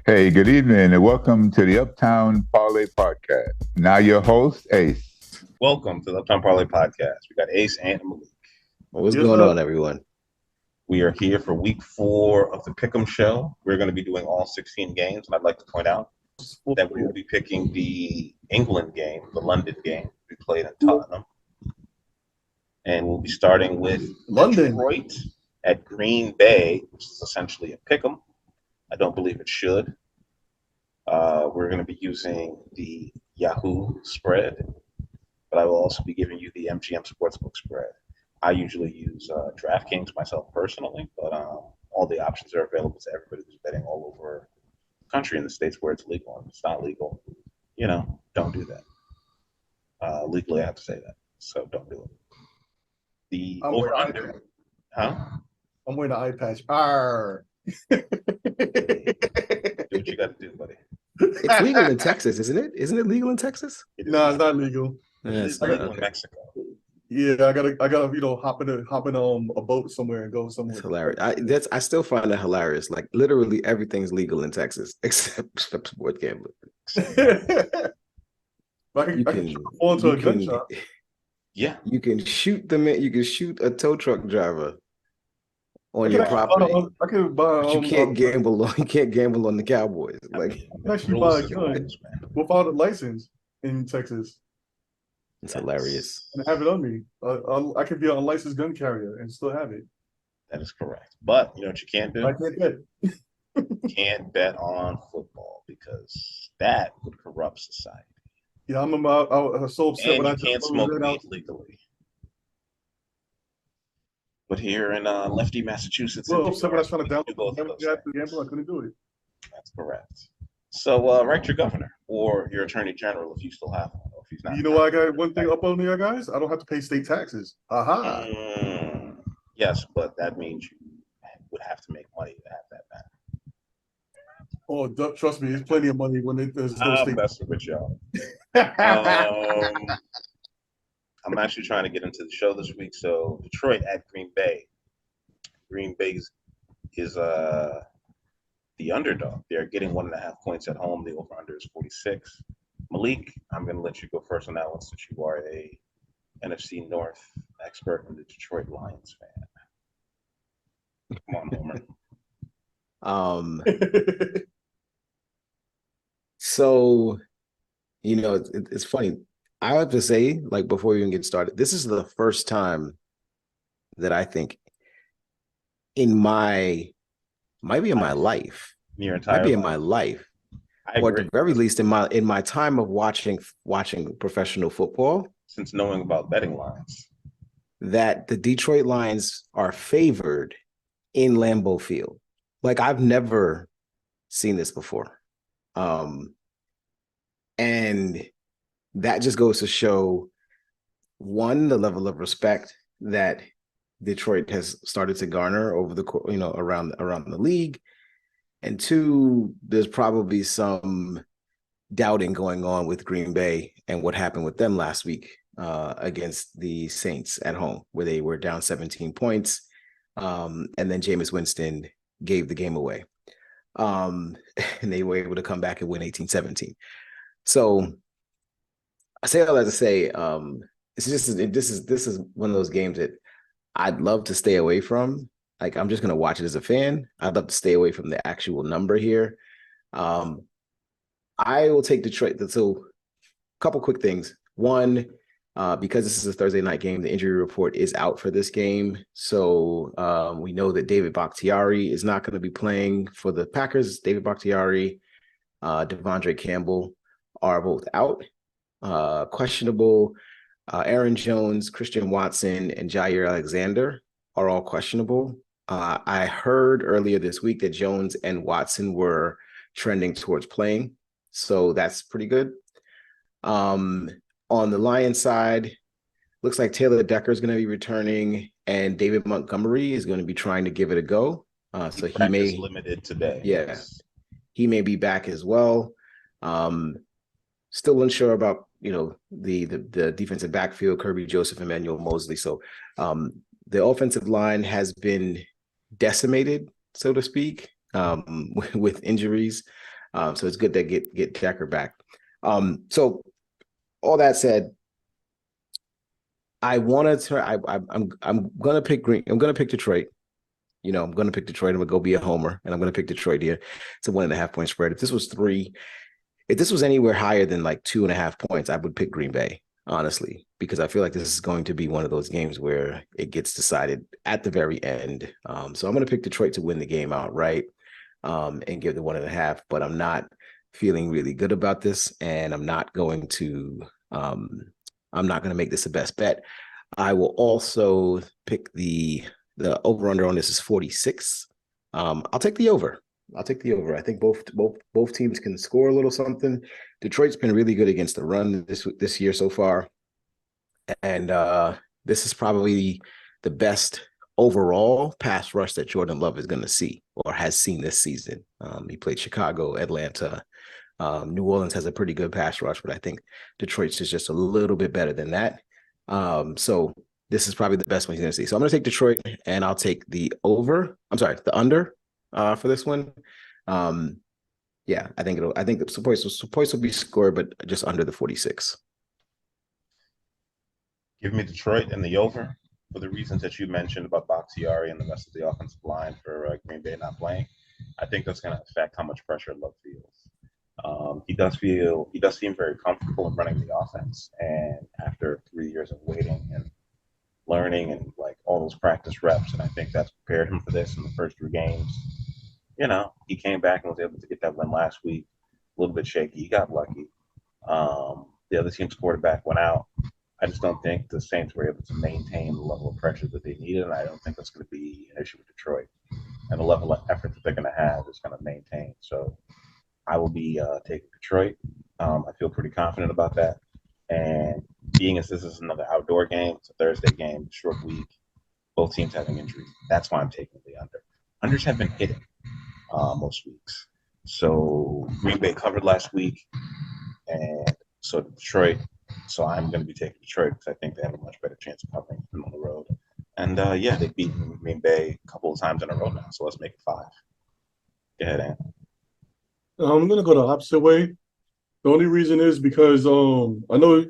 Hey, good evening, and welcome to the Uptown Parlay podcast. Now, your host, Ace. Welcome to the Uptown Parlay podcast. We got Ace and Malik. What's Yes, going sir. on, everyone? We are here for week 4 of the Pick'em show. We're going to be doing all 16 games, and I'd like to point out that we will be picking the England game, the London game we played in Tottenham. And we'll be starting with London. Detroit at Green Bay, which is essentially a Pick'em. I don't believe it should. We're going to be using the Yahoo spread, but I will also be giving you the MGM Sportsbook spread. I usually use DraftKings myself personally, but all the options are available to everybody who's betting all over the country in the states where it's legal. And if it's not legal, don't do that. Legally, I have to say that, so don't do it. The I'm wearing over-under, an huh? I'm wearing an eye patch. Arr. Do what you got to do, buddy. It's legal in Texas, isn't it? Isn't it legal in Texas? It is No, it's not legal. It's not, legal in okay. Mexico. Yeah, I gotta, hop in a boat somewhere and go somewhere. It's hilarious. I still find that hilarious. Like literally everything's legal in Texas except sport gambling. I can fall into a gun shop. Yeah, You can shoot you can shoot a tow truck driver on I your can property, I can buy. but you can't gamble on. You can't gamble on the Cowboys. Like I can actually buy a gun without a license in Texas it's hilarious. and have it on me. I could be an unlicensed gun carrier and still have it. That is correct. But you know what you can't do? I can't bet. You can't bet on football because that would corrupt society. Yeah, I was so upset And when you can't smoke weed legally. But here in Lefty, Massachusetts, Well, upset when I was trying to you can do both of those things. gamble. I couldn't do it. That's correct. So write your governor or your attorney general if you still have one, or if he's not. You know why I got one thing up on there, guys? I don't have to pay state taxes. Aha. Yes, but that means you would have to make money to have that back. Oh, trust me, there's plenty of money when there's no I'm state. messing with y'all. I'm actually trying to get into the show this week. So Detroit at Green Bay. Green Bay is the underdog. They're getting 1.5 points at home. The over-under is 46. Malik, I'm going to let you go first on that one since you are a NFC North expert and the Detroit Lions fan. Come on, Homer. So, it's funny. I have to say, like, before we even get started, this is the first time that I think might be in my life, Your entire might be in life. my life, I or agree. at the very least in my time of watching professional football, Since knowing about betting lines. that the Detroit Lions are favored in Lambeau Field. Like, I've never seen this before. And that just goes to show, one, the level of respect that Detroit has started to garner over the, around the league. And two, there's probably some doubting going on with Green Bay and what happened with them last week against the Saints at home, where they were down 17 points. And then Jameis Winston gave the game away. And they were able to come back and win 18-17. So I say all that to say, this is one of those games that I'd love to stay away from. Like, I'm just going to watch it as a fan. I'd love to stay away from the actual number here. I will take Detroit. So a couple quick things. One, because this is a Thursday night game, the injury report is out for this game. So we know that David Bakhtiari is not going to be playing for the Packers. David Bakhtiari, Devondre Campbell are both out. Questionable. Aaron Jones, Christian Watson, and Jair Alexander are all questionable. I heard earlier this week that Jones and Watson were trending towards playing, so that's pretty good. On the Lions side, looks like Taylor Decker is going to be returning, and David Montgomery is going to be trying to give it a go. So he may limited today. Yes, he may be back as well. Still unsure about the defensive backfield, Kirby Joseph, Emmanuel Mosley. So the offensive line has been decimated, so to speak, with injuries. So it's good to get Decker back. So all that said, I'm gonna pick Green. I'm gonna pick Detroit. I'm gonna pick Detroit. I'm gonna go be a homer, and I'm gonna pick Detroit here. It's a 1.5 point spread. If this was anywhere higher than like 2.5 points, I would pick Green Bay, honestly, because I feel like this is going to be one of those games where it gets decided at the very end. So I'm gonna pick Detroit to win the game outright, and give the 1.5. But I'm not feeling really good about this, and I'm not going to make this the best bet. I will also pick the over under on this is 46. I'll take the over. I think both teams can score a little something. Detroit's been really good against the run this year so far, and this is probably the best overall pass rush that Jordan Love is going to see or has seen this season. He played Chicago, Atlanta. New Orleans has a pretty good pass rush, but I think Detroit's is just a little bit better than that. So this is probably the best one he's going to see. So I'm going to take Detroit, and I'll take the under for this one. Yeah, I think the points will be scored, but just under the 46. Give me Detroit and the over for the reasons that you mentioned about Bakhtiari and the rest of the offensive line for Green Bay not playing. I think that's going to affect how much pressure Love feels. He does seem very comfortable in running the offense, and after 3 years of waiting and learning and like all those practice reps, and I think that's prepared him for this in the first 3 games. He came back and was able to get that win last week. A little bit shaky. He got lucky. The other team's quarterback went out. I just don't think the Saints were able to maintain the level of pressure that they needed, and I don't think that's going to be an issue with Detroit. And the level of effort that they're going to have is going to maintain. So I will be taking Detroit. I feel pretty confident about that. And being as this is another outdoor game, it's a Thursday game, short week, both teams having injuries. That's why I'm taking the under. Unders have been hitting most weeks. So Green Bay covered last week, and so did Detroit. So I'm going to be taking Detroit because I think they have a much better chance of covering them on the road. And they've beaten Green Bay a couple of times in a row now. So let's make it 5. Go ahead, Ann. I'm gonna go the opposite way. The only reason is because I know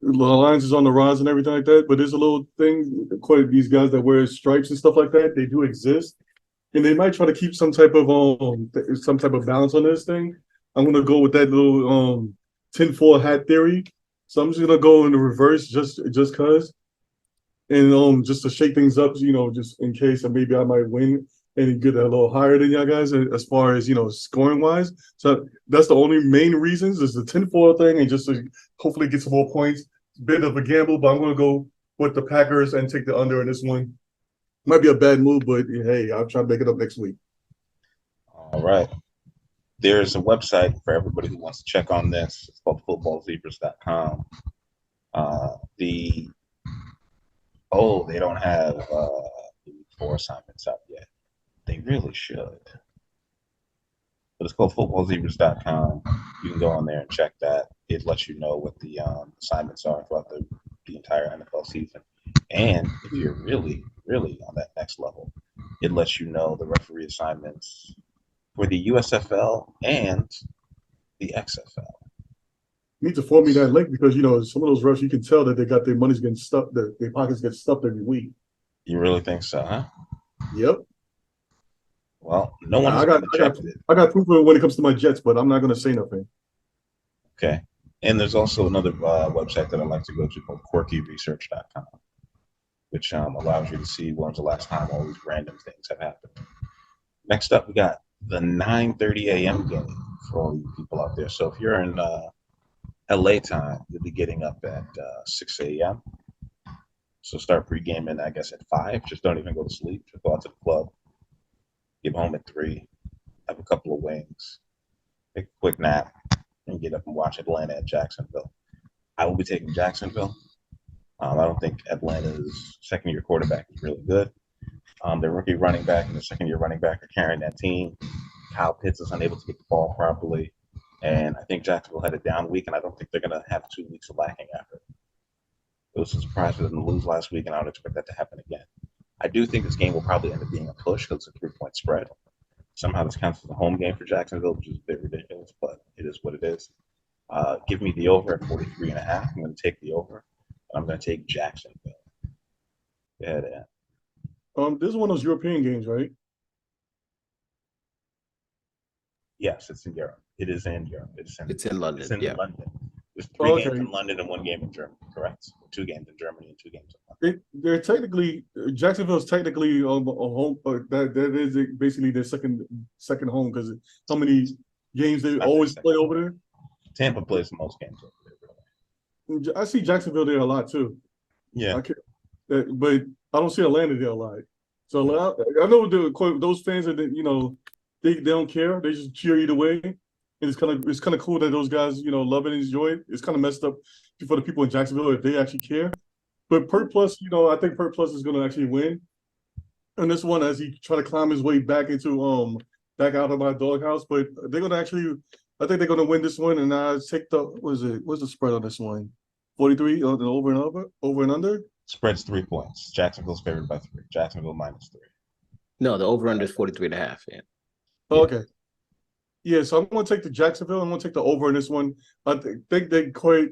the Alliance is on the rise and everything like that, but there's a little thing, quite these guys that wear stripes and stuff like that, they do exist. And they might try to keep some type of balance on this thing. I'm gonna go with that little tinfoil hat theory. So I'm just gonna go in the reverse just cause. And just to shake things up, just in case and maybe I might win and get a little higher than y'all guys as far as scoring wise. So that's the only main reasons is the tinfoil thing and just to hopefully get some more points. Bit of a gamble, but I'm gonna go with the Packers and take the under in this one. Might be a bad move, but hey, I'll try to make it up next week. All right. There's a website for everybody who wants to check on this. It's called footballzebras.com. They don't have the week 4 assignments up yet. They really should. But it's called footballzebras.com. You can go on there and check that. It lets you know what the assignments are throughout the entire NFL season. And if you're really, really on that next level, it lets you know the referee assignments for the USFL and the XFL. You need to forward me that link because some of those refs you can tell that they got their money's getting stuffed, their pockets get stuffed every week. You really think so, huh? Yep. Well, no one has I got proof of it when it comes to my Jets, but I'm not going to say nothing. Okay. And there's also another website that I like to go to called quirkyresearch.com, which allows you to see when's the last time all these random things have happened. Next up, we got the 9:30 a.m. game for all you people out there. So if you're in LA time, you'll be getting up at 6 a.m. So start pre-gaming, I guess, at 5. Just don't even go to sleep. Just go out to the club. Get home at 3. Have a couple of wings. Take a quick nap. And get up and watch Atlanta at Jacksonville. I will be taking Jacksonville. I don't think Atlanta's second-year quarterback is really good. Their rookie running back and the second-year running back are carrying that team. Kyle Pitts is unable to get the ball properly. And I think Jacksonville had a down week, and I don't think they're going to have 2 weeks of lacking after. It was a surprise for them to lose last week, and I would expect that to happen again. I do think this game will probably end up being a push because it's a 3-point spread. Somehow this counts as a home game for Jacksonville, which is a bit ridiculous. it is what it is. Give me the over at 43.5. I'm going to take the over. I'm going to take Jacksonville. Go ahead, Ed. This is one of those European games, right? Yes, it's in Europe. It is in Europe. It's in It's London. in Yeah. London. There's 3 games Okay. in London and 1 game in Germany, correct? 2 games in Germany and 2 games in London. They're technically Jacksonville's technically a home. That is basically their second home because how many games they Not always their play second over there. Tampa plays the most games over there, really. I see Jacksonville there a lot too. Yeah. But I don't see Atlanta there a lot. So I know those fans are they don't care. They just cheer either way. And it's kind of cool that those guys love it and enjoy it. It's kind of messed up for the people in Jacksonville if they actually care. But Pert Plus, I think Pert Plus is going to actually win. And this one, as he try to climb his way back into back out of my doghouse, but they're going to actually, I think they're going to win this one. And I take what's the spread on this one? 43 the over and under. Spread's 3 points. Jacksonville's favored by 3. Jacksonville -3. No, the over-under is 43.5. Yeah. Oh, okay. Yeah, so I'm going to take the Jacksonville. I'm going to take the over in this one. I think they quite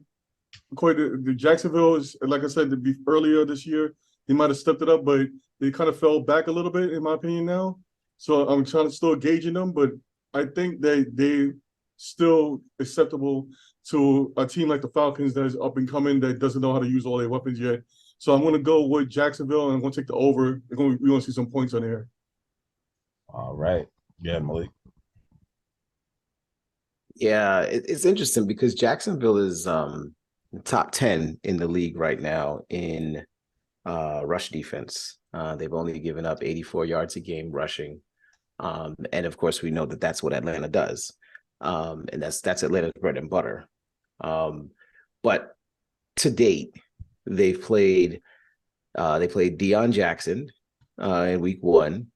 the Jacksonville is, like I said, earlier this year, they might have stepped it up, but they kind of fell back a little bit, in my opinion, now. So I'm trying to still gauging them, but I think they still acceptable to a team like the Falcons that is up and coming that doesn't know how to use all their weapons yet. So I'm going to go with Jacksonville, and I'm going to take the over. We're going to see some points on there. All right. Yeah, Malik. Yeah, it's interesting because Jacksonville is top 10 in the league right now in rush defense. They've only given up 84 yards a game rushing. And of course, we know that that's what Atlanta does. And that's Atlanta's bread and butter. But to date, they played Deion Jackson in week 1.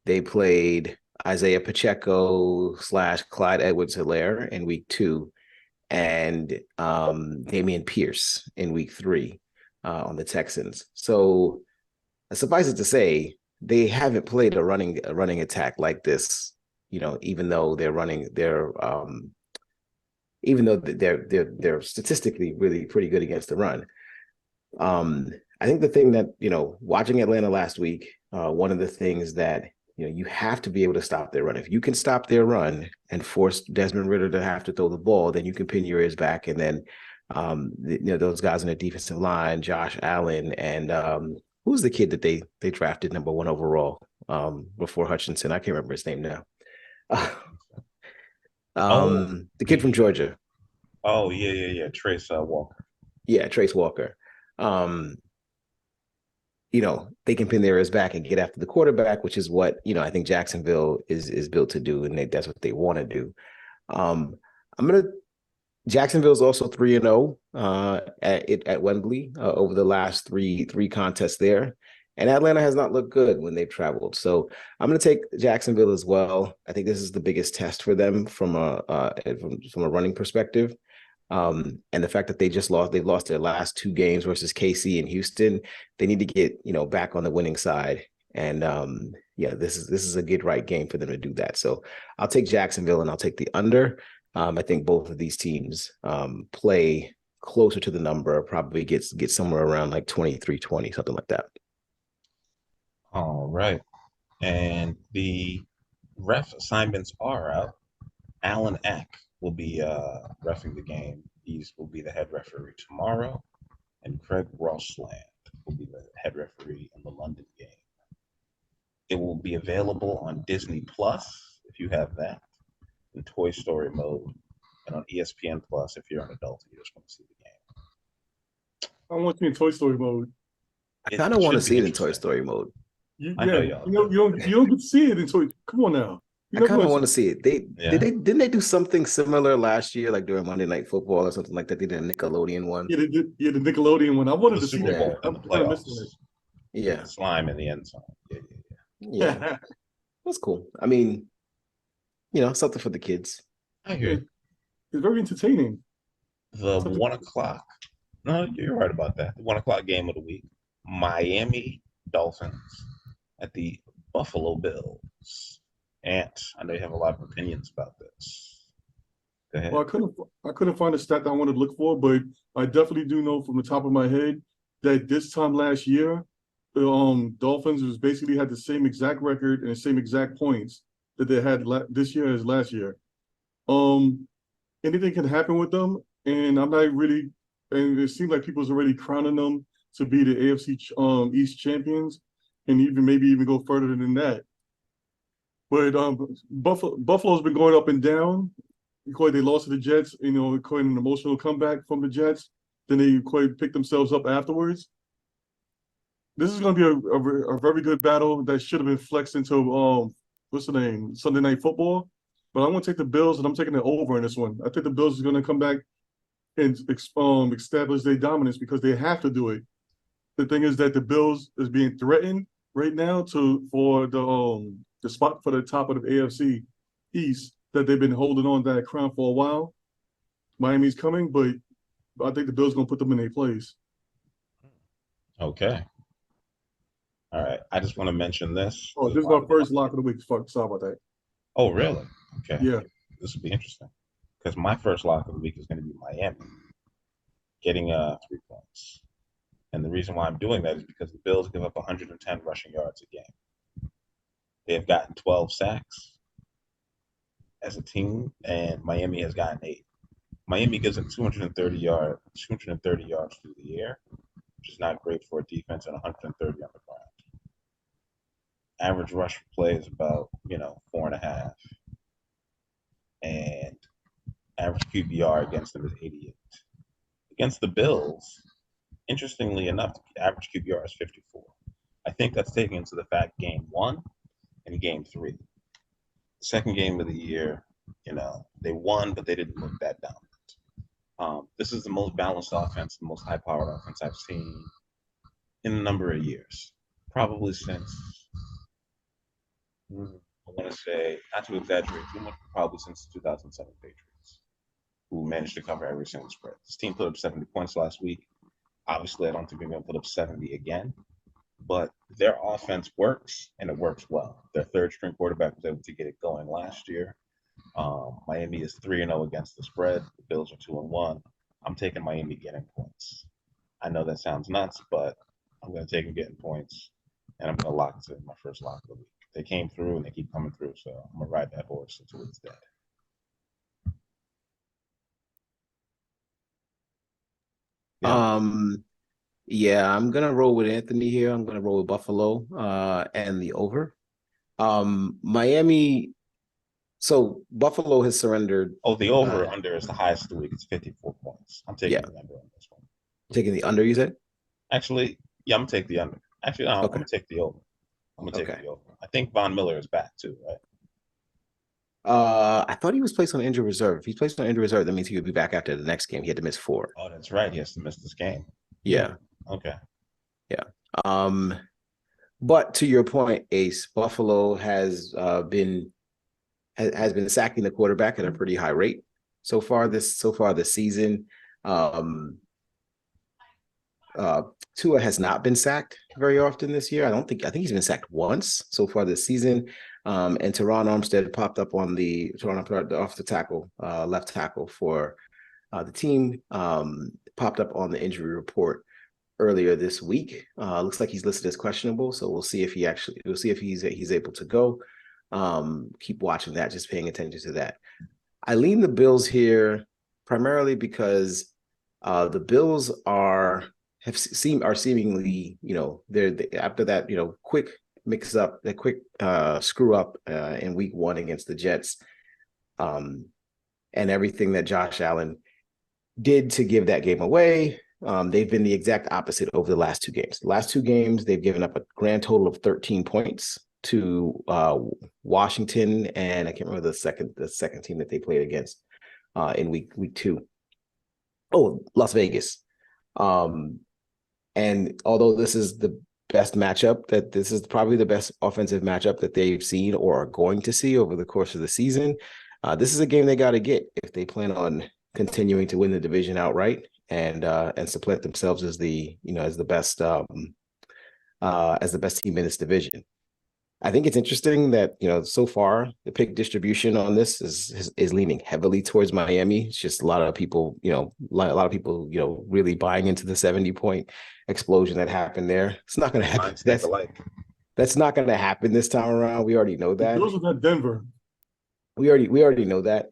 They played Isaiah Pacheco / Clyde Edwards-Helaire in week 2, and Damian Pierce in week 3 on the Texans. So suffice it to say, they haven't played a running attack like this. Even though they're statistically really pretty good against the run. I think the thing that watching Atlanta last week, one of the things that you have to be able to stop their run. If you can stop their run and force Desmond Ridder to have to throw the ball, then you can pin your ears back. And then, those guys in the defensive line, Josh Allen, and who's the kid that they drafted number 1 overall before Hutchinson? I can't remember his name now. The kid from Georgia. Oh, yeah. Trace Walker. Yeah, Trace Walker. They can pin their ears back and get after the quarterback, which is what, I think Jacksonville is built to do, and that's what they want to do. Jacksonville's also 3-0 at Wembley over the last three contests there. And Atlanta has not looked good when they've traveled. So I'm going to take Jacksonville as well. I think this is the biggest test for them from a running perspective. And the fact that they've lost their last 2 games versus KC and Houston, they need to get, back on the winning side. And this is a get right game for them to do that. So I'll take Jacksonville and I'll take the under. I think both of these teams play closer to the number, probably get somewhere around like 23-20, something like that. All right. And the ref assignments are out. Alan Eck will be reffing the game. He will be the head referee tomorrow. And Craig Rossland will be the head referee in the London game. It will be available on Disney Plus if you have that, in Toy Story mode, and on ESPN Plus if you're an adult and you just want to see the game. I want to be in Toy Story mode. I kind of want to see it in Toy Story mode. I know y'all. You don't get to see it in Toy. Come on now. I kind of want to see it. Didn't they do something similar last year, like during Monday Night Football or something like that? They did a Nickelodeon one. Yeah, they did. Yeah, the Nickelodeon one. I wanted to see Super Bowl that. and the I'm kind of playoffs. missing it. Yeah, Slime in the end zone. yeah. That's cool. I mean, something for the kids. I hear you. It's very entertaining. The 1 o'clock. No, you're right about that. The 1 o'clock game of the week. Miami Dolphins at the Buffalo Bills. Ant, I know you have a lot of opinions about this. Go ahead. Well, I couldn't find a stat that I wanted to look for, but I definitely do know from the top of my head that this time last year, the Dolphins was basically had the same exact record and the same exact points that they had this year as last year. Anything can happen with them, and I'm not really. And it seems like people's already crowning them to be the AFC East champions, and maybe even go further than that. But Buffalo's been going up and down. They lost to the Jets, quite an emotional comeback from the Jets. Then they quite picked themselves up afterwards. This is going to be a very good battle that should have been flexed into what's the name, Sunday Night Football. But I'm going to take the Bills, and I'm taking the over in this one. I think the Bills is going to come back and establish their dominance because they have to do it. The thing is that the Bills is being threatened right now for the spot for the top of the AFC East that they've been holding on to that crown for a while. Miami's coming, but I think the Bills going to put them in their place. Okay. All right. I just want to mention this. Oh, this is my first lock of the week. Sorry about that. Oh, really? Okay. Yeah. This will be interesting because my first lock of the week is going to be Miami getting 3 points. And the reason why I'm doing that is because the Bills give up 110 rushing yards a game. They have gotten 12 sacks as a team, and Miami has gotten 8. Miami gives them 230 yards through the air, which is not great for a defense, and 130 on the ground. Average rush per play is about 4.5, and average QBR against them is 88. Against the Bills, interestingly enough, the average QBR is 54. I think that's taken into the fact game 1 and game 3. The second game of the year, they won, but they didn't look that dominant. This is the most balanced offense, the most high-powered offense I've seen in a number of years, probably since, I want to say, not to exaggerate too much, probably since the 2007 Patriots, who managed to cover every single spread. This team put up 70 points last week. Obviously, I don't think they're going to put up 70 again, but their offense works, and it works well. Their third-string quarterback was able to get it going last year. Miami is 3-0 against the spread. The Bills are 2-1. I'm taking Miami getting points. I know that sounds nuts, but I'm going to take them getting points, and I'm going to lock it in my first lock of the week. They came through, and they keep coming through, so I'm going to ride that horse until it's dead. Yeah, I'm gonna roll with Anthony here. I'm gonna roll with Buffalo and the over. Miami. So Buffalo has surrendered. Oh, the over under is the highest of the week. It's 54 points. I'm taking the under on this one. Taking the under, you said? Actually, yeah, I'm gonna take the under. Actually, no, I'm gonna take the over. I'm gonna take the over. I think Von Miller is back too, right? I thought he was placed on injury reserve. If he's placed on injury reserve, that means he would be back after the next game. He had to miss 4. Oh, that's right. He has to miss this game. Yeah. Okay. Yeah. But to your point, Ace, Buffalo has been sacking the quarterback at a pretty high rate so far this season. Tua has not been sacked very often this year. I think he's been sacked once so far this season. And Teron Armstead popped up off the tackle, left tackle for the team, popped up on the injury report earlier this week. Looks like he's listed as questionable, so we'll see if he's able to go. Keep watching that, just paying attention to that. I lean the Bills here primarily because the Bills are seemingly, they're after that, quick mix up, that quick screw up in week 1 against the Jets, and everything that Josh Allen did to give that game away. They've been the exact opposite over the last 2 games. The last 2 games, they've given up a grand total of 13 points to Washington, and I can't remember the second team that they played against in week 2. Oh, Las Vegas. And although this is the best matchup, this is probably the best offensive matchup that they've seen or are going to see over the course of the season, this is a game they got to get if they plan on continuing to win the division outright and supplant themselves as the best team in this division. I think it's interesting that, so far the pick distribution on this is leaning heavily towards Miami. It's just a lot of people, a lot of people, really buying into the 70-point explosion that happened there. It's not going to happen. Minds think alike. That's not going to happen this time around. We already know The that. Bills was at Denver. We already know that.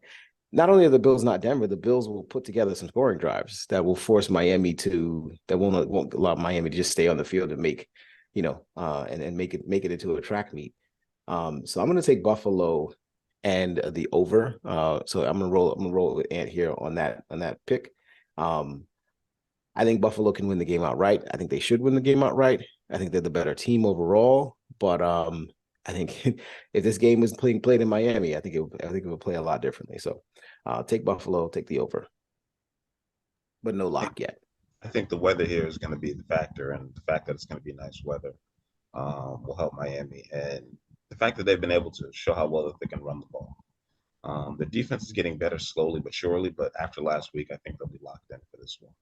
Not only are the Bills not Denver, the Bills will put together some scoring drives that will force Miami that won't allow Miami to just stay on the field and make, and make it into a track meet. So I'm going to take Buffalo and the over. So I'm going to roll with Ant here on that pick. I think Buffalo can win the game outright. I think they should win the game outright. I think they're the better team overall, but I think if this game was played in Miami, I think it would play a lot differently. So take Buffalo, take the over, but no lock yet. I think the weather here is going to be the factor, and the fact that it's going to be nice weather will help Miami. And the fact that they've been able to show how well that they can run the ball. The defense is getting better slowly but surely, but after last week, I think they'll be locked in for this one.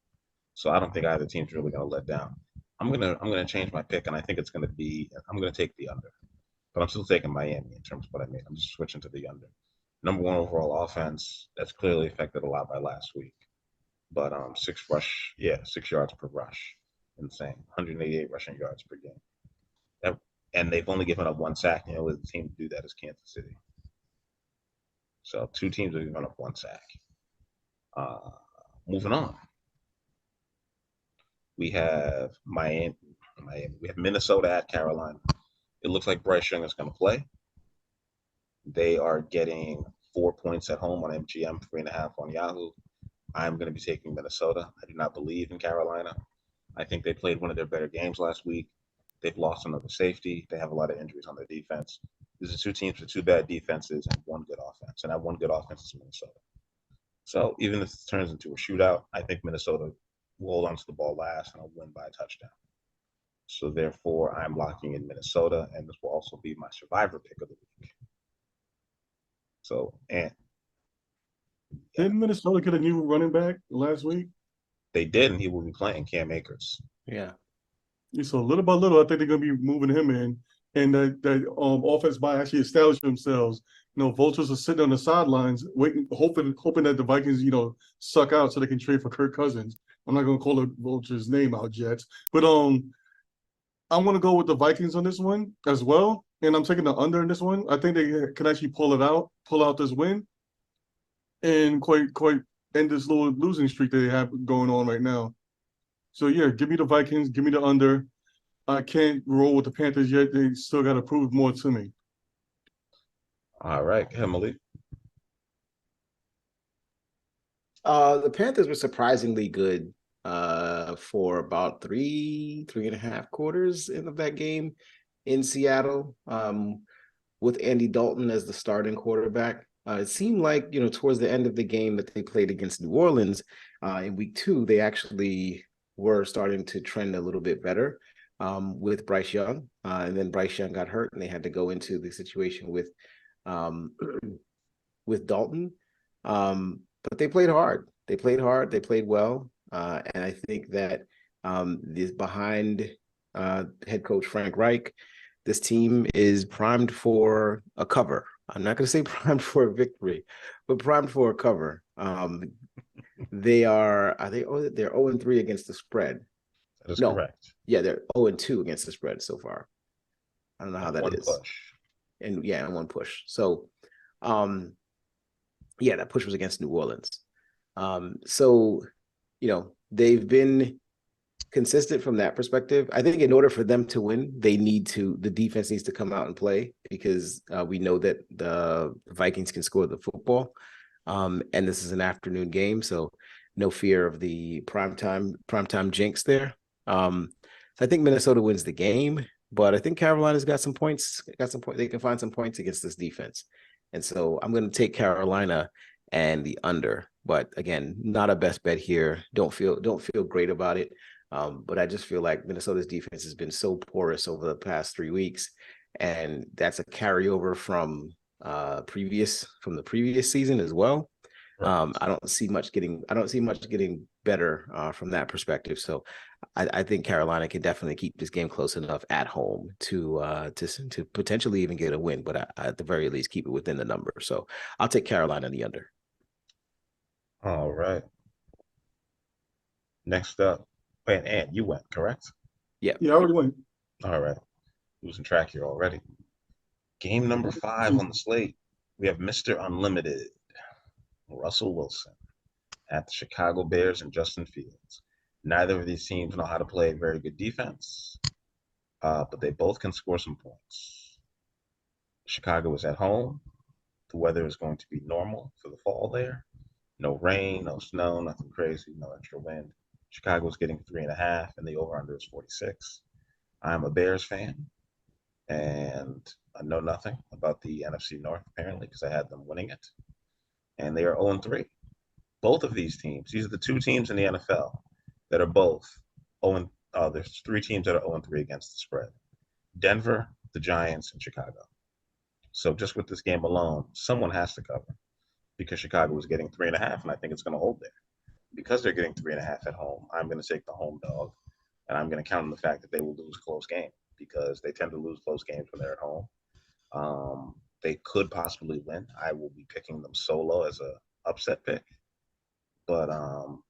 So I don't think either team's really going to let down. I'm gonna change my pick, and I think it's going to be I'm going to take the under, but I'm still taking Miami in terms of what I made. I'm just switching to the under. Number one overall offense, that's clearly affected a lot by last week. But 6 yards per rush, insane. 188 rushing yards per game. And they've only given up 1 sack. The only team to do that is Kansas City. So 2 teams have given up 1 sack. Moving on. We have Miami. We have Minnesota at Carolina. It looks like Bryce Young is going to play. They are getting 4 points at home on MGM, 3.5 on Yahoo. I'm going to be taking Minnesota. I do not believe in Carolina. I think they played one of their better games last week. They've lost another safety. They have a lot of injuries on their defense. These are 2 teams with 2 bad defenses and 1 good offense. And that 1 good offense is Minnesota. So even if it turns into a shootout, I think Minnesota will hold on to the ball last and will win by a touchdown. So therefore, I'm locking in Minnesota, and this will also be my survivor pick of the week. So, and Didn't Minnesota get a new running back last week? they did, and he will be playing Cam Akers. Yeah. So little by little, I think they're going to be moving him in, and that offense by actually establish themselves. Vultures are sitting on the sidelines, waiting, hoping that the Vikings, suck out so they can trade for Kirk Cousins. I'm not going to call the Vultures' name out yet, but I want to go with the Vikings on this one as well, and I'm taking the under in this one. I think they can actually pull out this win, and quite end this little losing streak that they have going on right now. So yeah, give me the Vikings, give me the under. I can't roll with the Panthers yet. They still got to prove more to me. All right, Emily. The Panthers were surprisingly good for about 3.5 quarters of that game in Seattle, with Andy Dalton as the starting quarterback. It seemed like, towards the end of the game that they played against New Orleans in week 2, they actually were starting to trend a little bit better with Bryce Young. And then Bryce Young got hurt, and they had to go into the situation with Dalton. But they played hard. They played well. And I think that this behind head coach Frank Reich, this team is primed for a cover. I'm not going to say primed for a victory, but primed for a cover. They're 0-3 against the spread. That is correct. Yeah, they're 0-2 against the spread so far. I don't know how that is. Push. And 1 push. So, that push was against New Orleans. So, they've been consistent from that perspective. I think in order for them to win, the defense needs to come out and play, because we know that the Vikings can score the football. And this is an afternoon game, so no fear of the primetime jinx there. So I think Minnesota wins the game, but I think Carolina's got some points. They can find some points against this defense, and so I'm going to take Carolina and the under. But again, not a best bet here. Don't feel great about it. But I just feel like Minnesota's defense has been so porous over the past 3 weeks, and that's a carryover from the previous season as well. Right. I don't see much getting better from that perspective. So I think Carolina can definitely keep this game close enough at home to potentially even get a win, but at the very least keep it within the number. So I'll take Carolina in the under. All right. Next up, wait, and you went, correct? Yeah. Yeah, I already went. All right. Losing track here already. Game number 5 on the slate. We have Mr. Unlimited, Russell Wilson, at the Chicago Bears and Justin Fields. Neither of these teams know how to play very good defense, but they both can score some points. Chicago is at home. The weather is going to be normal for the fall there. No rain, no snow, nothing crazy, no extra wind. Chicago's getting 3.5, and the over/under is 46. I'm a Bears fan, and I know nothing about the NFC North apparently because I had them winning it, and they are 0-3. Both of these teams, these are the two teams in the NFL that are both 0. There's 3 teams that are 0-3 against the spread: Denver, the Giants, and Chicago. So just with this game alone, someone has to cover because Chicago is getting 3.5, and I think it's going to hold there. Because they're getting 3.5 at home, I'm going to take the home dog, and I'm going to count on the fact that they will lose close games because they tend to lose close games when they're at home. They could possibly win. I will be picking them solo as a upset pick, but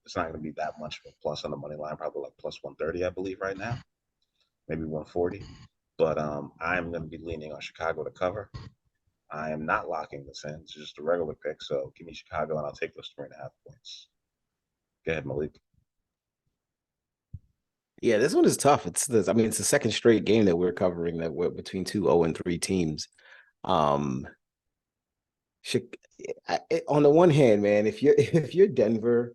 it's not going to be that much of a plus on the money line. Probably like plus 130, I believe, right now, maybe 140. But I'm going to be leaning on Chicago to cover. I am not locking this in. It's just a regular pick. So give me Chicago, and I'll take those 3.5 points. Go ahead, Malik. Yeah, this one is tough. It's the second straight game that we're covering that we're between 2 0-3 teams. Um, on the one hand, man, if you're Denver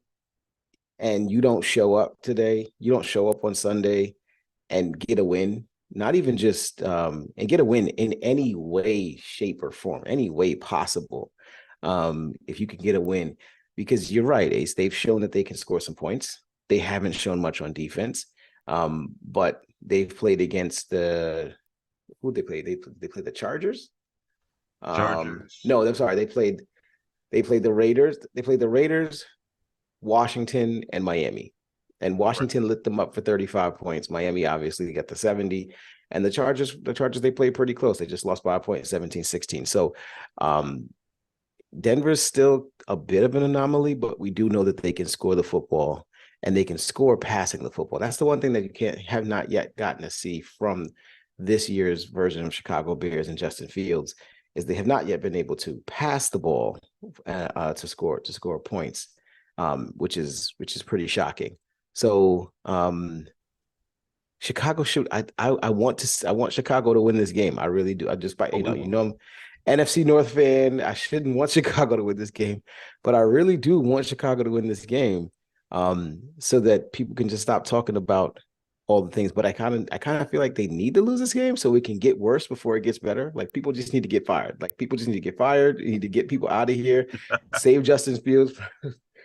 and you don't show up today, you don't show up on Sunday and get a win, not even just and get a win in any way, shape, or form, any way possible. If you can get a win, because you're right, Ace, they've shown that they can score some points. They haven't shown much on defense. But they've played against who they played? They played the Chargers. Chargers. No, I'm sorry. They played the Raiders. They played the Raiders, Washington, and Miami. And Washington lit them up for 35 points. Miami obviously got the 70. And the Chargers, they played pretty close. They just lost by a point, 17-16. So Denver's still a bit of an anomaly, but we do know that they can score the football and they can score passing the football. That's the one thing that you have not yet gotten to see from this year's version of Chicago Bears and Justin Fields is they have not yet been able to pass the ball to score points, which is pretty shocking. So Chicago should I want Chicago to win this game. I really do. I just by I'm NFC North fan. I shouldn't want Chicago to win this game, but I really do want Chicago to win this game, so that people can just stop talking about all the things. But I kind of feel like they need to lose this game so it can get worse before it gets better. Like people just need to get fired. Like people just need to get fired. You need to get people out of here. Save Justin Fields.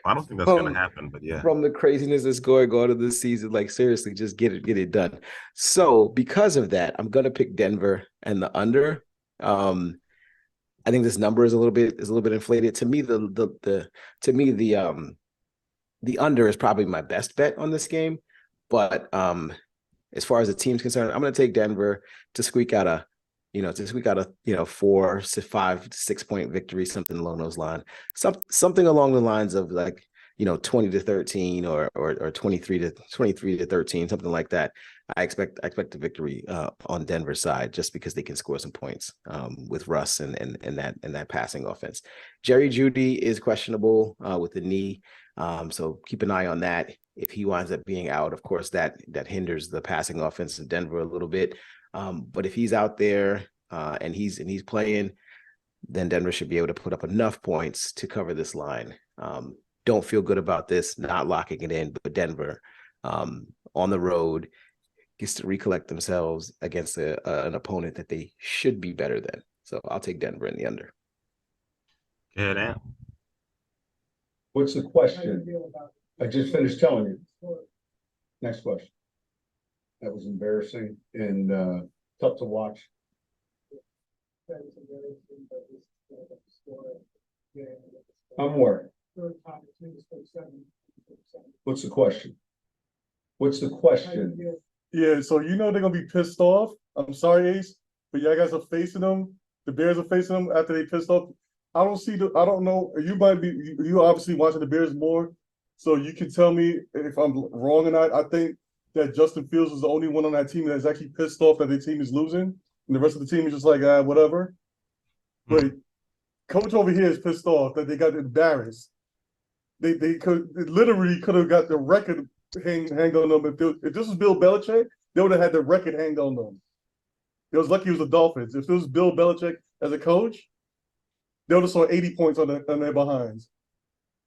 I don't think that's going to happen, but yeah. From the craziness that's going on in this season, like seriously, just get it done. So because of that, I'm gonna pick Denver and the under. I think this number is a little bit inflated. To me, the under is probably my best bet on this game. But as far as the team's concerned, I'm gonna take Denver to squeak out a 4 to 5 to 6 point victory, something along those lines. Something along the lines of like 20-13 or 23-13, something like that. I expect the victory on Denver's side just because they can score some points with Russ and that passing offense. Jerry Jeudy is questionable with the knee, so keep an eye on that. If he winds up being out, of course that hinders the passing offense in Denver a little bit. But if he's out there and he's playing, then Denver should be able to put up enough points to cover this line. Don't feel good about this, not locking it in, but Denver on the road gets to recollect themselves against an opponent that they should be better than. So I'll take Denver in the under. Good, Ant. What's the question? I just finished telling you. Next question. That was embarrassing and tough to watch. I'm aware. What's the question? What's the question? Yeah, so you know they're gonna be pissed off. I'm sorry, Ace, but y'all guys are facing them. The Bears are facing them after they pissed off. I don't see the. I don't know. You might be. You obviously watching the Bears more, so you can tell me if I'm wrong or not. I think that Justin Fields is the only one on that team that's actually pissed off that their team is losing, and the rest of the team is just like, whatever. But coach over here is pissed off that they got embarrassed. They literally could have got the record hang on them. If this was Bill Belichick, they would have had the record hanged on them. It was lucky it was the Dolphins. If it was Bill Belichick as a coach, they would have saw 80 points on their behinds.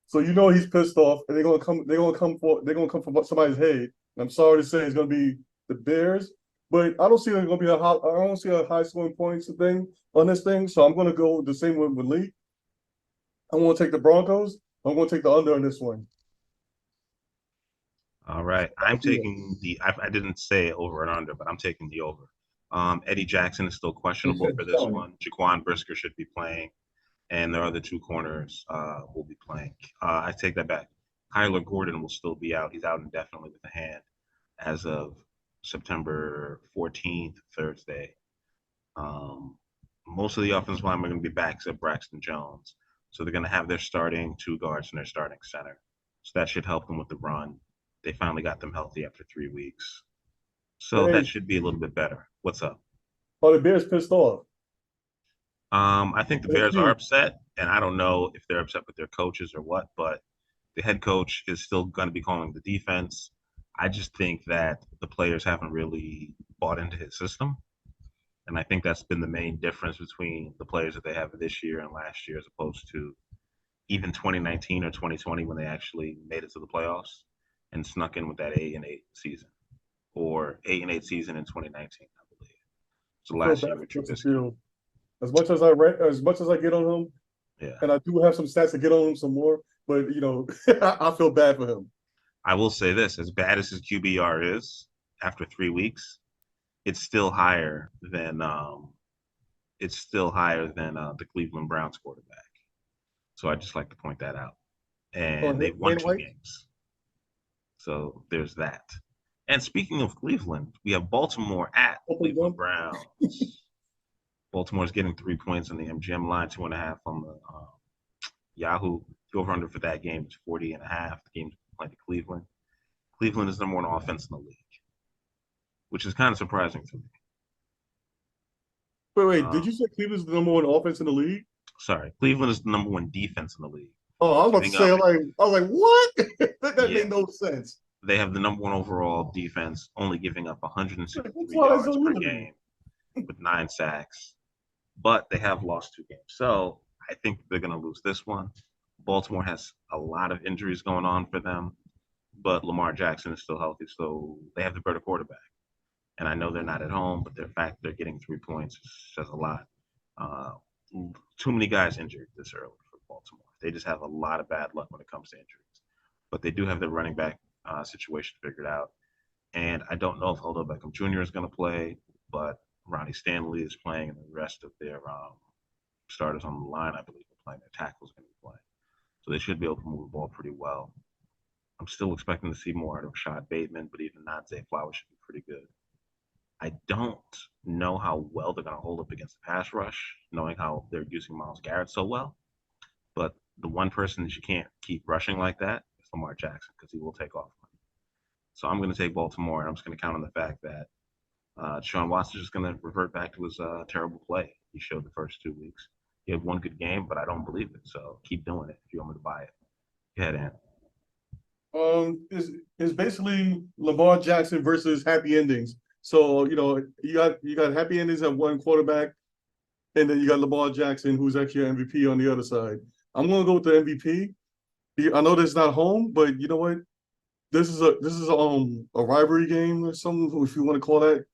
So you know he's pissed off, and they're gonna come for somebody's head. And I'm sorry to say it's gonna be the Bears, but I don't see there's gonna be I don't see a high scoring points thing on this thing. So I'm gonna go the same with Lee. I'm gonna take the Broncos. I'm gonna take the under on this one. All right. I'm taking I didn't say over and under, but I'm taking the over. Eddie Jackson is still questionable for this one. Jaquan Brisker should be playing, and their other two corners will be playing. I take that back. Kyler Gordon will still be out. He's out indefinitely with a hand as of September 14th, Thursday. Most of the offensive line are going to be back except Braxton Jones. So they're going to have their starting two guards and their starting center. So that should help them with the run. They finally got them healthy after 3 weeks. So that should be a little bit better. What's up? Oh, the Bears pissed off. I think the Bears are upset, and I don't know if they're upset with their coaches or what, but the head coach is still going to be calling the defense. I just think that the players haven't really bought into his system. And I think that's been the main difference between the players that they have this year and last year, as opposed to even 2019 or 2020 when they actually made it to the playoffs and snuck in with that 8-8 season, or 8-8 season in 2019, I believe. So last year with Trubisky. As much as I get on him, yeah, and I do have some stats to get on him some more, but I feel bad for him. I will say this: as bad as his QBR is after 3 weeks, it's still higher than the Cleveland Browns quarterback. So I just like to point that out. And they've won 2 games. So there's that. And speaking of Cleveland, we have Baltimore at Cleveland Browns. Baltimore's getting 3 points on the MGM line, 2.5 on the Yahoo. The over-under for that game is 40.5. The game's playing to Cleveland. Cleveland is number one offense in the league, which is kind of surprising to me. Wait, did you say Cleveland's the number one offense in the league? Sorry, Cleveland is the number one defense in the league. Oh, I was about to say, I was like, what? that made no sense. They have the number one overall defense, only giving up 163 yards per game with 9 sacks. But they have lost 2 games. So I think they're going to lose this one. Baltimore has a lot of injuries going on for them, but Lamar Jackson is still healthy, so they have the better quarterback. And I know they're not at home, but the fact they're getting 3 points says a lot. Too many guys injured this early for Baltimore. They just have a lot of bad luck when it comes to injuries. But they do have their running back situation figured out. And I don't know if Odell Beckham Jr. is going to play, but Ronnie Stanley is playing, and the rest of their starters on the line, I believe, are playing. Their tackles going to be playing. So they should be able to move the ball pretty well. I'm still expecting to see more out of Rashad Bateman, but even not, Zay Flowers should be pretty good. I don't know how well they're going to hold up against the pass rush, knowing how they're using Myles Garrett so well. But the one person that you can't keep rushing like that is Lamar Jackson, because he will take off. So I'm going to take Baltimore, and I'm just going to count on the fact that Deshaun Watson is just going to revert back to his terrible play he showed the first 2 weeks. He had one good game, but I don't believe it. So keep doing it if you want me to buy it. Go ahead, Ant. It's basically Lamar Jackson versus happy endings. So you got happy endings at one quarterback, and then you got Lamar Jackson, who's actually an MVP on the other side. I'm gonna go with the MVP. I know that's not home, but you know what? This is a rivalry game or something, if you want to call that.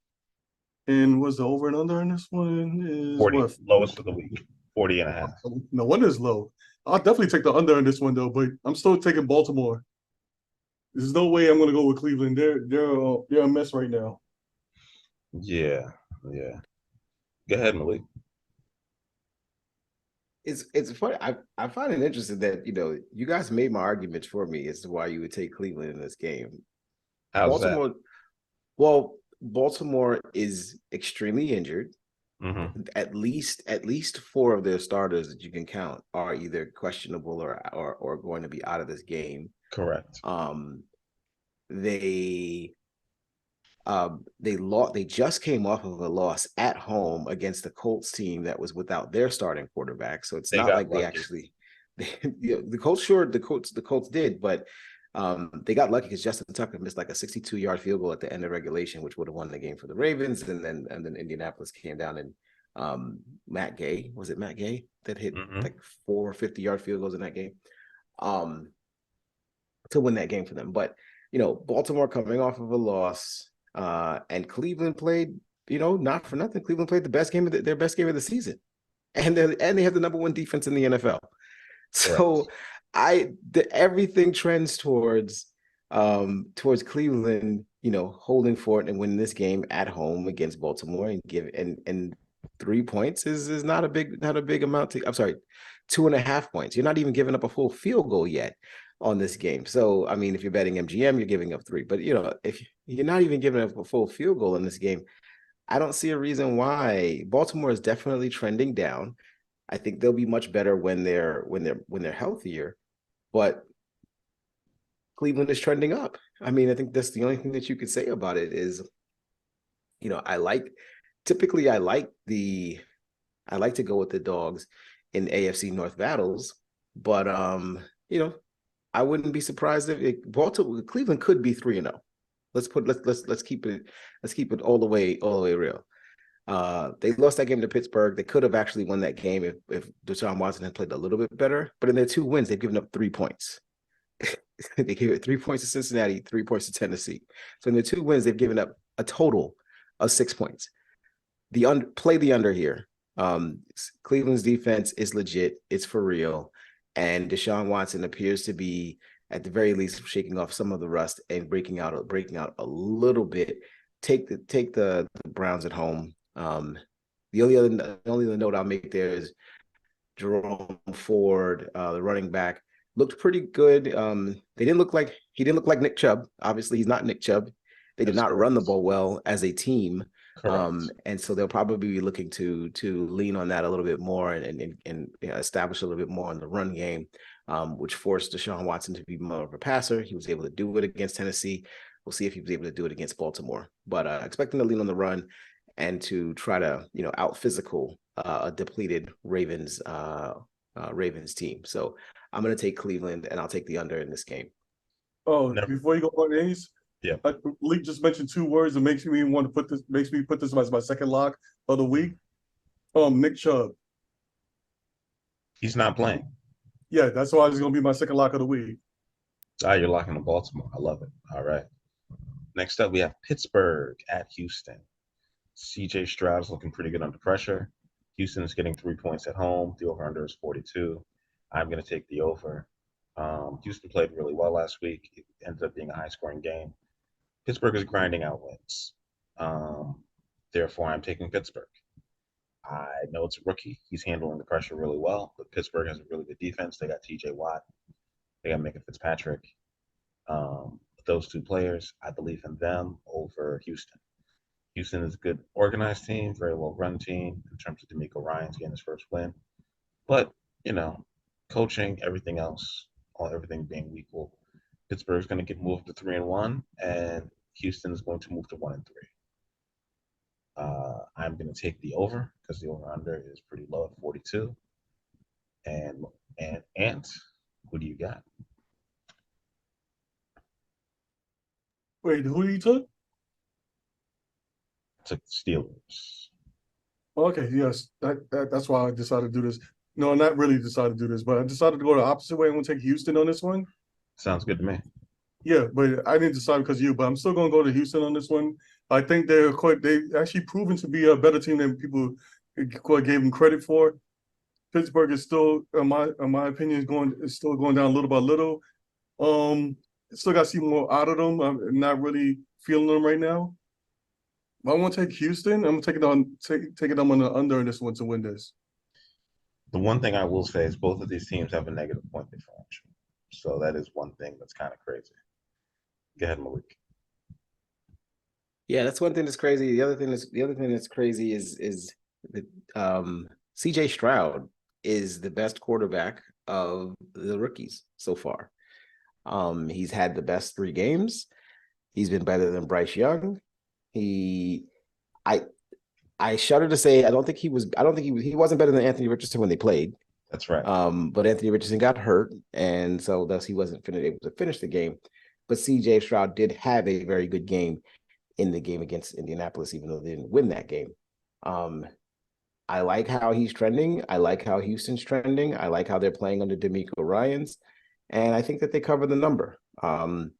And what's the over and under in this one? Is 40, what? Lowest of the week, 40.5. No wonder it's low. I'll definitely take the under in this one though, but I'm still taking Baltimore. There's no way I'm going to go with Cleveland. They're a mess right now. Yeah. Go ahead, Malik. It's funny. I find it interesting that you guys made my arguments for me as to why you would take Cleveland in this game. How's that? Baltimore is extremely injured. Mm-hmm. At least four of their starters that you can count are either questionable or going to be out of this game. Correct. They just came off of a loss at home against the Colts team that was without their starting quarterback. So it's They not got like they lucky. actually the Colts did, but they got lucky because Justin Tucker missed like a 62-yard field goal at the end of regulation, which would have won the game for the Ravens. And then Indianapolis came down and Matt Gay that hit like 4 50-yard field goals in that game to win that game for them. But Baltimore coming off of a loss, and Cleveland played, not for nothing. Cleveland played their best game of the season, and they have the number one defense in the NFL. So everything trends towards Cleveland, holding fort and winning this game at home against Baltimore and 3 points is not a big amount to. I'm sorry, 2.5 points. You're not even giving up a full field goal yet on this game. So I mean, if you're betting MGM, you're giving up 3. But if you're not even giving up a full field goal in this game, I don't see a reason why. Baltimore is definitely trending down. I think they'll be much better when they're healthier, but Cleveland is trending up. I mean, I think that's the only thing that you could say about it is, I like to go with the dogs in AFC North battles, but I wouldn't be surprised if Cleveland could be 3-0. Let's keep it all the way real. They lost that game to Pittsburgh. They could have actually won that game if Deshaun Watson had played a little bit better. But in their 2 wins, they've given up 3 points. They gave it 3 points to Cincinnati, 3 points to Tennessee. So in their 2 wins, they've given up a total of 6 points. Play the under here. Cleveland's defense is legit. It's for real. And Deshaun Watson appears to be, at the very least, shaking off some of the rust and breaking out a little bit. Take the Browns at home. The only other note I'll make there is Jerome Ford, the running back, looked pretty good. He didn't look like Nick Chubb. Obviously, he's not Nick Chubb. They did not run the ball well as a team. And so they'll probably be looking to lean on that a little bit more and establish a little bit more in the run game, which forced Deshaun Watson to be more of a passer. He was able to do it against Tennessee. We'll see if he was able to do it against Baltimore. But expecting to lean on the run and to try to out physical a depleted Ravens team. So I'm going to take Cleveland, and I'll take the under in this game. Oh, before you go on Ace, yeah, Lee just mentioned 2 words that makes me put this as my second lock of the week. Nick Chubb. He's not playing. Yeah, that's why it's going to be my second lock of the week. You're locking in Baltimore. I love it. All right. Next up, we have Pittsburgh at Houston. CJ Stroud's looking pretty good under pressure. Houston is getting 3 points at home. The over-under is 42. I'm going to take the over. Houston played really well last week. It ended up being a high-scoring game. Pittsburgh is grinding out wins. Therefore, I'm taking Pittsburgh. I know it's a rookie. He's handling the pressure really well, but Pittsburgh has a really good defense. They got TJ Watt. They got Minka Fitzpatrick. Those 2 players, I believe in them over Houston. Houston is a good organized team, very well run team in terms of D'Amico Ryans getting his first win. But, coaching, everything else, everything being equal, Pittsburgh's going to get moved to 3-1, and Houston is going to move to 1-3. I'm going to take the over because the over-under is pretty low at 42. And Ant, who do you got? Wait, who you took? Took the Steelers. Okay, yes, that's why I decided to do this. No, not really decided to do this, but I decided to go the opposite way. I'm going to take Houston on this one. Sounds good to me. Yeah, but I didn't decide because of you, but I'm still going to go to Houston on this one. I think they actually proven to be a better team than people gave them credit for. Pittsburgh is still, in my opinion, is still going down little by little. Still got to see more out of them. I'm not really feeling them right now. But I want to take Houston. I'm taking them on the under in this one to win this. The one thing I will say is both of these teams have a negative point differential. So that is one thing that's kind of crazy. Go ahead, Malik. Yeah, that's one thing that's crazy. The other thing that's crazy is that CJ Stroud is the best quarterback of the rookies so far. He's had the best 3 games. He's been better than Bryce Young. I shudder to say he wasn't better than Anthony Richardson when they played. That's right. But Anthony Richardson got hurt, and so thus he wasn't able to finish the game. But CJ Stroud did have a very good game in the game against Indianapolis, even though they didn't win that game. I like how he's trending. I like how Houston's trending. I like how they're playing under DeMeco Ryans. And I think that they cover the number. To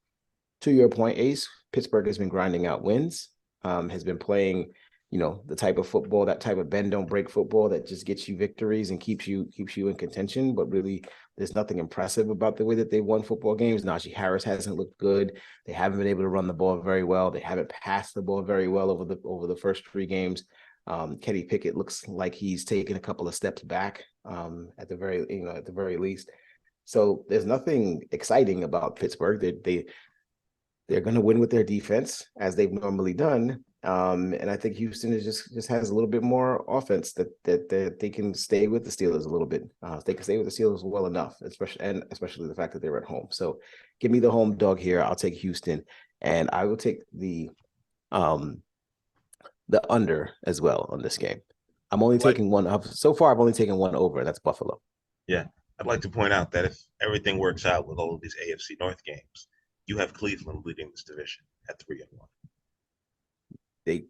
your point, Ace, Pittsburgh has been grinding out wins, has been playing, the type of football, that type of bend don't break football that just gets you victories and keeps you in contention. But really, there's nothing impressive about the way that they won football games. Najee Harris hasn't looked good. They haven't been able to run the ball very well. They haven't passed the ball very well over the first 3 games. Kenny Pickett looks like he's taken a couple of steps back at the very least. So there's nothing exciting about Pittsburgh. They're going to win with their defense as they've normally done. And I think Houston is just has a little bit more offense that they can stay with the Steelers a little bit. They can stay with the Steelers well enough, especially the fact that they're at home. So give me the home dog here. I'll take Houston, and I will take the under as well on this game. I'm only taking one up so far. I've only taken one over, and that's Buffalo. Yeah, I'd like to point out that if everything works out with all of these AFC North games, you have Cleveland leading this division at 3-1. Do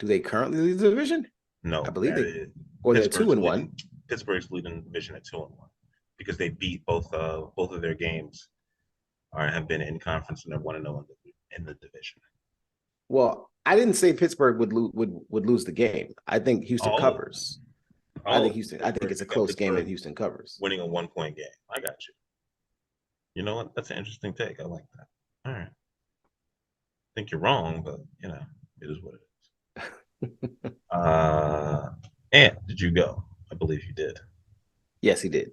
they currently lead the division? No, I believe they. Or they're 2-1. Pittsburgh's leading the division at 2-1 because they beat both of their games, or have been in conference, and they're 1-0 in the division. Well, I didn't say Pittsburgh would lose the game. I think Houston covers. I think it's a close game and Houston covers. Winning a 1-point game. I got you. You know what? That's an interesting take. I like that. All right. I think you're wrong, but it is what it is. And did you go? I believe you did. Yes, he did.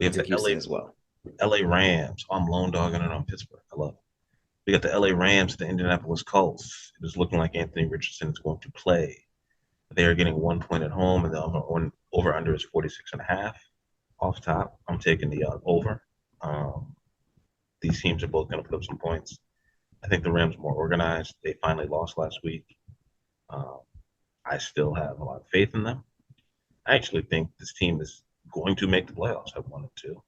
We have the Houston as well. LA Rams. I'm lone dogging it on Pittsburgh. I love it. We got the LA Rams, the Indianapolis Colts. It is looking like Anthony Richardson is going to play. They are getting 1 point at home, and the over under is 46.5. Off top, I'm taking the over. These teams are both going to put up some points. I think the Rams are more organized. They finally lost last week. I still have a lot of faith in them. I actually think this team is going to make the playoffs at 1-2.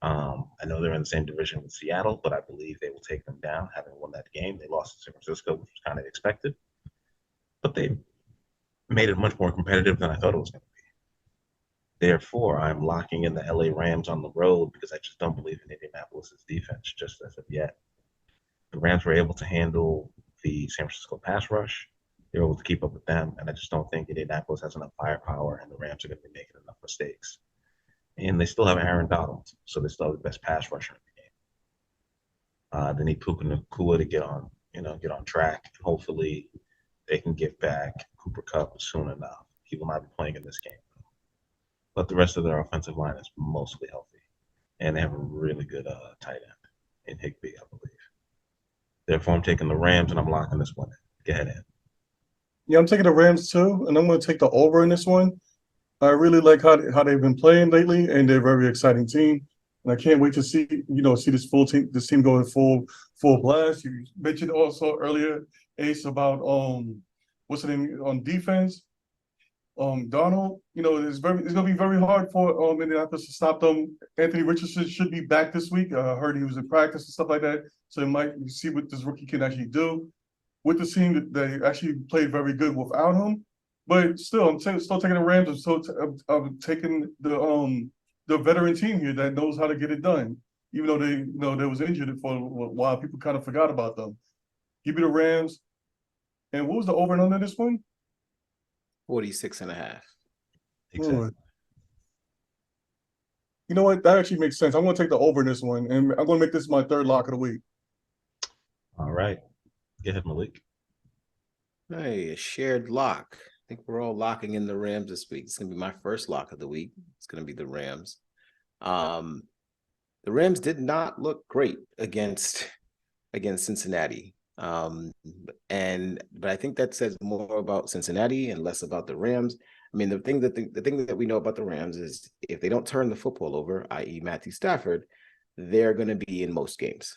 I know they're in the same division with Seattle, but I believe they will take them down, having won that game. They lost to San Francisco, which was kind of expected. But they made it much more competitive than I thought it was going to be. Therefore, I'm locking in the LA Rams on the road because I just don't believe in Indianapolis' defense just as of yet. The Rams were able to handle the San Francisco pass rush. They were able to keep up with them, and I just don't think Indianapolis has enough firepower, and the Rams are going to be making enough mistakes. And they still have Aaron Donald, so they still have the best pass rusher in the game. They need Puka Nacua to get on track. Hopefully, they can get back Cooper Kupp soon enough. He will not be playing in this game, but the rest of their offensive line is mostly healthy, and they have a really good tight end in Higbee, I believe. Therefore, I'm taking the Rams, and I'm locking this one in. Go ahead, Ed. Yeah, I'm taking the Rams too, and I'm going to take the over in this one. I really like how they've been playing lately, and they're a very exciting team. And I can't wait to see this team going full blast. You mentioned also earlier, Ace, about what's the name on defense. Donald, it's going to be very hard for Indianapolis to stop them. Anthony Richardson should be back this week. I heard he was in practice and stuff like that, so you might see what this rookie can actually do. With the team that they actually played very good without him, but still, I'm still taking the Rams. I'm taking the veteran team here that knows how to get it done, even though they was injured for a while. People kind of forgot about them. Give me the Rams. And what was the over and under this one? 46.5. Exactly. You know what? That actually makes sense. I'm going to take the over in this one, and I'm going to make this my third lock of the week. All right. Go ahead, Malik. Hey, a shared lock. think we're all locking in the Rams this week. It's gonna be my first lock of the week. It's gonna be the Rams. The Rams did not look great against Cincinnati. But I think that says more about Cincinnati and less about the Rams. I mean, the thing that we know about the Rams is if they don't turn the football over, i.e. Matthew Stafford, they're going to be in most games.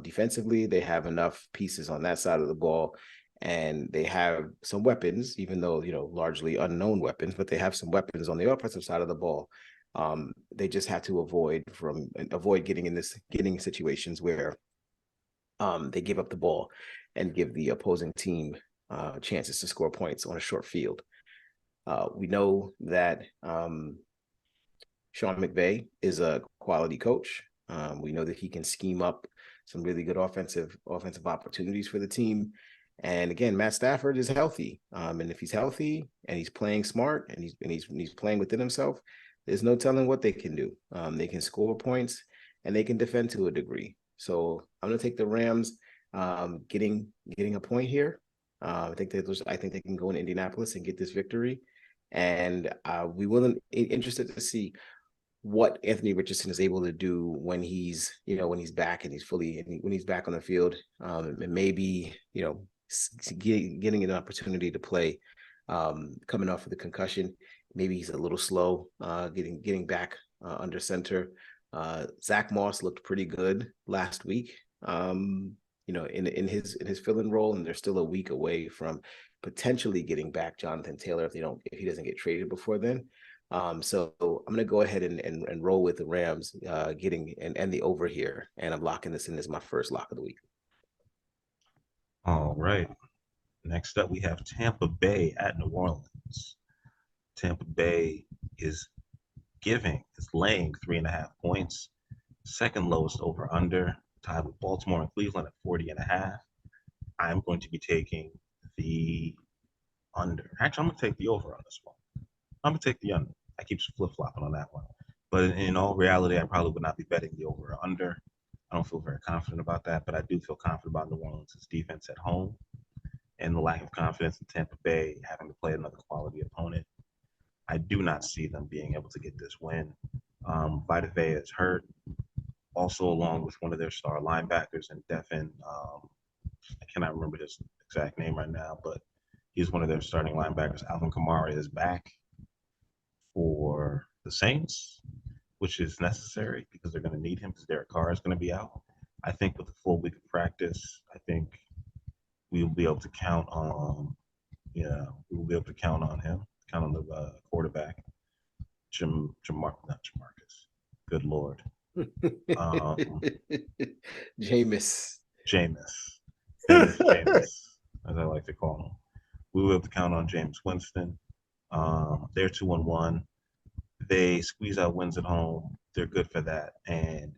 Defensively, they have enough pieces on that side of the ball, and they have some weapons, even though, largely unknown weapons, but they have some weapons on the offensive side of the ball. They just have to avoid getting in situations where they give up the ball and give the opposing team chances to score points on a short field. We know that Sean McVay is a quality coach. We know that he can scheme up some really good offensive opportunities for the team. And again, Matt Stafford is healthy. And if he's healthy and he's playing smart and he's playing within himself, there's no telling what they can do. They can score points and they can defend to a degree. So I'm going to take the Rams getting a point here. I think they can go in Indianapolis and get this victory. And we will be interested to see what Anthony Richardson is able to do when he's back and when he's back on the field. And maybe, getting an opportunity to play coming off of the concussion. Maybe he's a little slow getting back under center. Zach Moss looked pretty good last week, in his fill-in role, and they're still a week away from potentially getting back Jonathan Taylor if he doesn't get traded before then. So I'm going to go ahead and roll with the Rams getting the over here, and I'm locking this in as my first lock of the week. All right. Next up, we have Tampa Bay at New Orleans. Tampa Bay is laying 3.5 points. Second lowest over under, tied with Baltimore and Cleveland at 40.5. I'm going to be taking the under. Actually, I'm going to take the over on this one. I'm going to take the under. I keep flip-flopping on that one. But in all reality, I probably would not be betting the over or under. I don't feel very confident about that, but I do feel confident about New Orleans' defense at home and the lack of confidence in Tampa Bay having to play another quality opponent. I do not see them being able to get this win. Vita Vea is hurt, also along with one of their star linebackers, and Devin, I cannot remember his exact name right now, but he's one of their starting linebackers. Alvin Kamara is back for the Saints, which is necessary because they're going to need him because Derek Carr is going to be out. I think with a full week of practice, I think we will be able to count on him, count on the quarterback, not Jamarcus. Good Lord. Jameis, as I like to call him. We will have to count on James Winston. They're 2-1. They squeeze out wins at home. They're good for that. And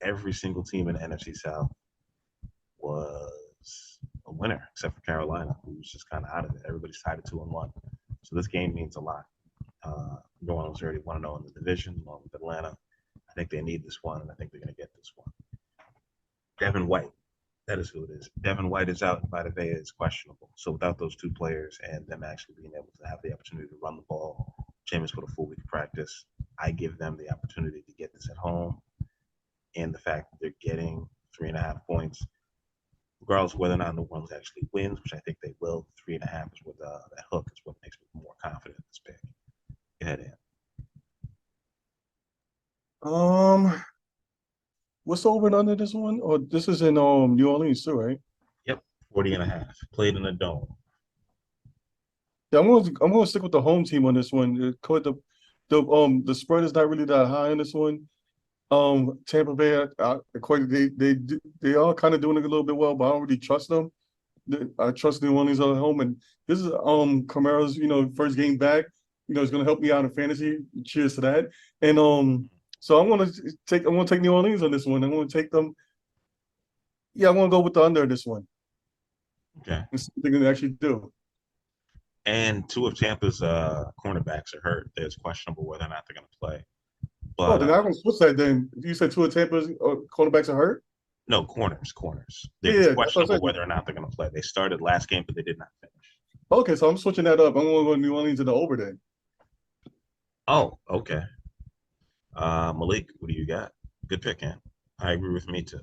every single team in the NFC South was a winner, except for Carolina, who was just kind of out of it. Everybody's tied at 2-1. So this game means a lot. New Orleans already 1-0 in the division, along with Atlanta. I think they need this one, and I think they're going to get this one. Devin White, that is who it is. Devin White is out, and Vita Vea is questionable. So without those two players and them actually being able to have the opportunity to run the ball, Jameis with a full week of practice, I give them the opportunity to get this at home. And the fact that they're getting 3.5 points, regardless of whether or not New Orleans actually wins, which I think they will, 3.5 is what that hook is what makes me more confident in this pick. Go ahead, Ann. What's the over and under this one? Or this is in New Orleans too, right? Yep, 40.5. Played in a dome. Yeah, I'm gonna stick with the home team on this one. The spread is not really that high in this one. Tampa Bay, they are kind of doing it a little bit well, but I don't really trust them. I trust New Orleans at home, and this is Kamara's first game back. It's gonna help me out in fantasy. Cheers to that. And so I'm gonna take New Orleans on this one. I'm gonna take them. Yeah, I'm gonna go with the under this one. Okay. And see what they're gonna actually do. And two of Tampa's cornerbacks are hurt. It's questionable whether or not they're going to play. But then I'm gonna switch that. Then you said two of Tampa's cornerbacks are hurt. No, corners. Yeah, It's questionable whether or not they're going to play. They started last game, but they did not finish. Okay, so I'm switching that up. I'm going to go New Orleans in the over then. Oh, okay. Malik, what do you got? Good pick, man. I agree with me too.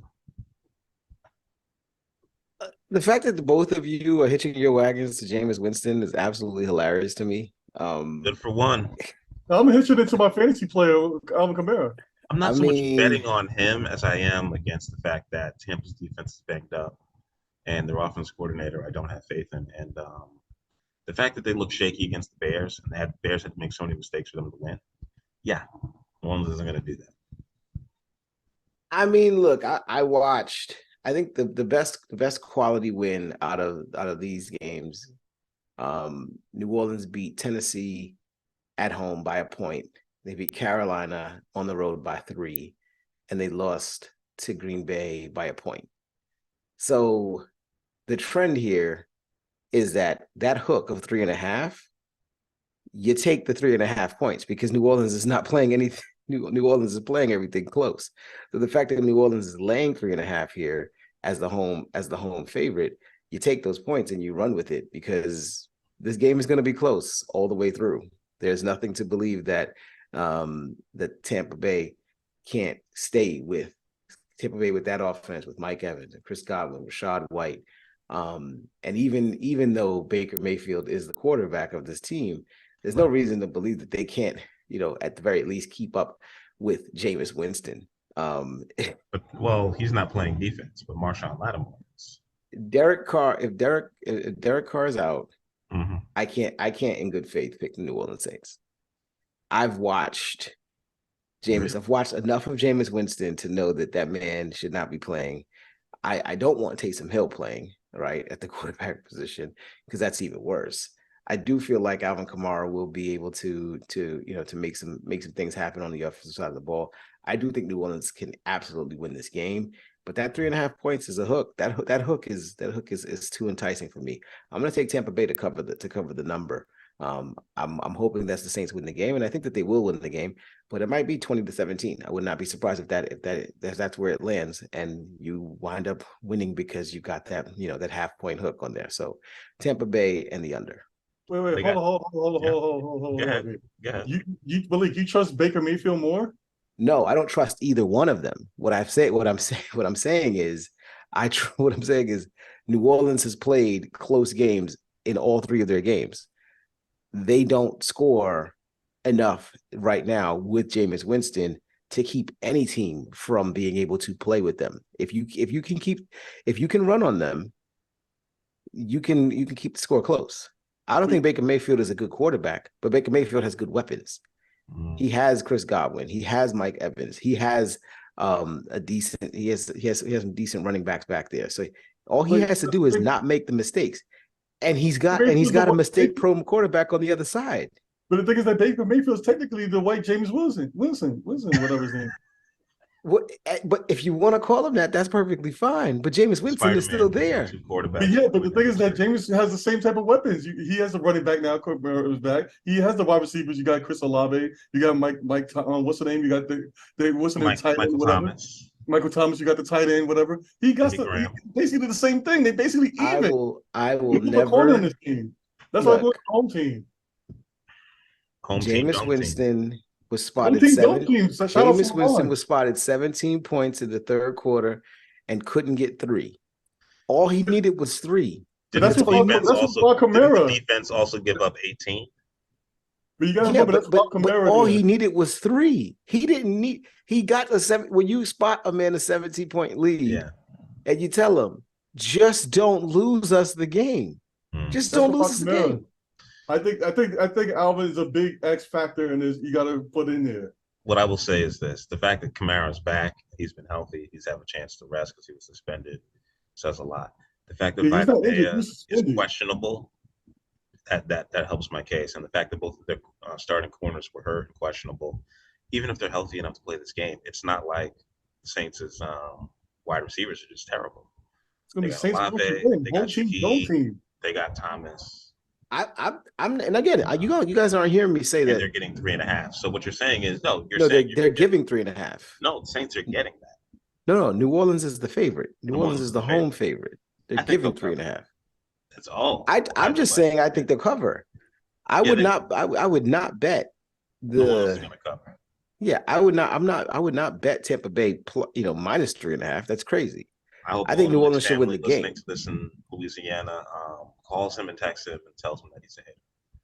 The fact that the both of you are hitching your wagons to Jameis Winston is absolutely hilarious to me. Good for one. I'm hitching into my fantasy player, Alvin Kamara. I'm I not so much mean, betting on him as I am against the fact that Tampa's defense is banged up and their offense coordinator I don't have faith in. And the fact that they look shaky against the Bears and the Bears had to make so many mistakes for them to win. Yeah, New Orleans isn't going to do that. look, I watched. I think the best quality win out of these games. New Orleans beat Tennessee at home by a point. They beat Carolina on the road by 3, and they lost to Green Bay by a point. So the trend here is that hook of 3.5, you take the 3.5 points because New Orleans is not playing anything. New Orleans is playing everything close. So the fact that New Orleans is laying 3.5 here as the home favorite, you take those points and you run with it because this game is going to be close all the way through. There's nothing to believe that that Tampa Bay can't stay with that offense with Mike Evans and Chris Godwin, Rashad White. And even though Baker Mayfield is the quarterback of this team, there's no reason to believe that they can't, at the very least keep up with Jameis Winston. But he's not playing defense, but Marshawn Lattimore is. Derek Carr, if Derek Carr is out, Mm-hmm. I can't in good faith pick the New Orleans Saints. I've watched Jameis. I've watched enough of Jameis Winston to know that man should not be playing. I don't want Taysom Hill playing right at the quarterback position because that's even worse. I do feel like Alvin Kamara will be able to make some things happen on the offensive side of the ball. I do think New Orleans can absolutely win this game, but that 3.5 points is a hook. That hook is too enticing for me. I'm going to take Tampa Bay to cover the number. I'm hoping that's the Saints win the game, and I think that they will win the game, but it might be 20-17. I would not be surprised if that's where it lands, and you wind up winning because you got that that 0.5 hook on there. So Tampa Bay and the under. Wait, hold on. Go ahead. Malik, you trust Baker Mayfield more? No, I don't trust either one of them. What I'm saying is New Orleans has played close games in all 3 of their games. They don't score enough right now with Jameis Winston to keep any team from being able to play with them. If you can run on them, you can keep the score close. I don't think Baker Mayfield is a good quarterback, but Baker Mayfield has good weapons. He has Chris Godwin. He has Mike Evans. He has some decent running backs back there. So all he has to do is not make the mistakes. And he's got a mistake-prone quarterback on the other side. But the thing is that Baker Mayfield is technically the white James Wilson, whatever his name. But if you want to call him that, that's perfectly fine. But Jameis Winston is still there. But the thing is that Jameis has the same type of weapons. He has a running back now. Kamara is back. He has the wide receivers. You got Chris Olave. You got Mike. What's the name? You got the what's the name? Tight end, whatever. Thomas. Michael Thomas. You got the tight end, whatever. He got basically the same thing. They basically even. I will never. On this team. That's why I go home team. Jameis Winston was spotted Jameis Winston was spotted 17 points in the third quarter and couldn't get 3. All he needed was 3. Didn't the defense also give up 18? But you got to remember but all he needed was 3. He got a 7. When you spot a man a 17-point lead, and you tell him, just don't lose us the game. Just don't lose us the game. I think Alvin is a big X factor in this. You got to put in there. What I will say is this: the fact that Kamara's back, he's been healthy, he's having a chance to rest because he was suspended, says a lot. The fact that Vita is questionable, that helps my case, and the fact that both of their starting corners were hurt and questionable, even if they're healthy enough to play this game, it's not like the Saints' wide receivers are just terrible. They got Olave, they got Shaquille, they got Thomas. And again, you guys aren't hearing me say that they're getting 3.5. So what you're saying is they're giving 3.5. No, the Saints are getting that. No, New Orleans is the favorite. New Orleans is the home favorite. They're giving 3.5. That's all. I'm just saying I think they'll cover. I would not bet New Orleans is going to cover. Yeah, I would not. I would not bet Tampa Bay. Minus 3.5. That's crazy. I think New Orleans should win the game. Listening to this in Louisiana, calls him and texts him and tells him that he's a hater.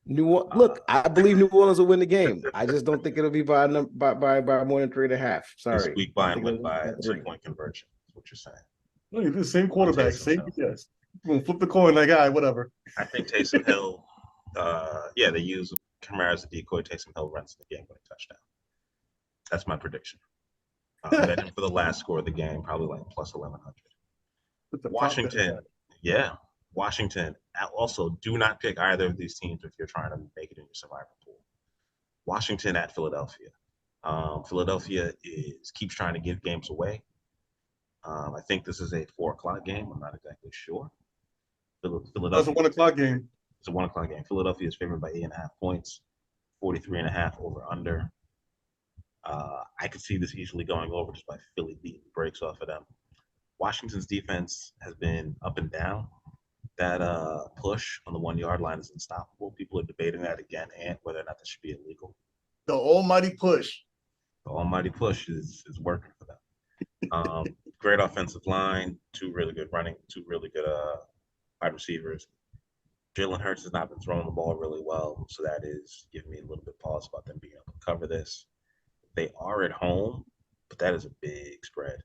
Look, I believe New Orleans will win the game. I just don't think it'll be by more than 3.5. Sorry. This week by 2-point conversion. That's what you're saying. Look, the same quarterback, same yes. We'll flip the coin like, all right, whatever. I think Taysom Hill. They use Kamara as a decoy. Taysom Hill runs the game-winning touchdown. That's my prediction. Bet him for the last score of the game, probably like plus 1,100. Washington, Washington. Also, do not pick either of these teams if you're trying to make it in your survivor pool. Washington at Philadelphia. Philadelphia keeps trying to give games away. I think this is a 4:00 game. I'm not exactly sure. Philadelphia. That's a 1:00 game. It's a 1:00 game. Philadelphia is favored by 8.5 points, 43.5 over under. I could see this easily going over just by Philly beating the brakes off of them. Washington's defense has been up and down. That push on the 1-yard line is unstoppable. People are debating that again and whether or not that should be illegal. The almighty push. The almighty push is working for them. Great offensive line, two really good wide receivers. Jalen Hurts has not been throwing the ball really well, so that is giving me a little bit pause about them being able to cover this. They are at home, but that is a big spread.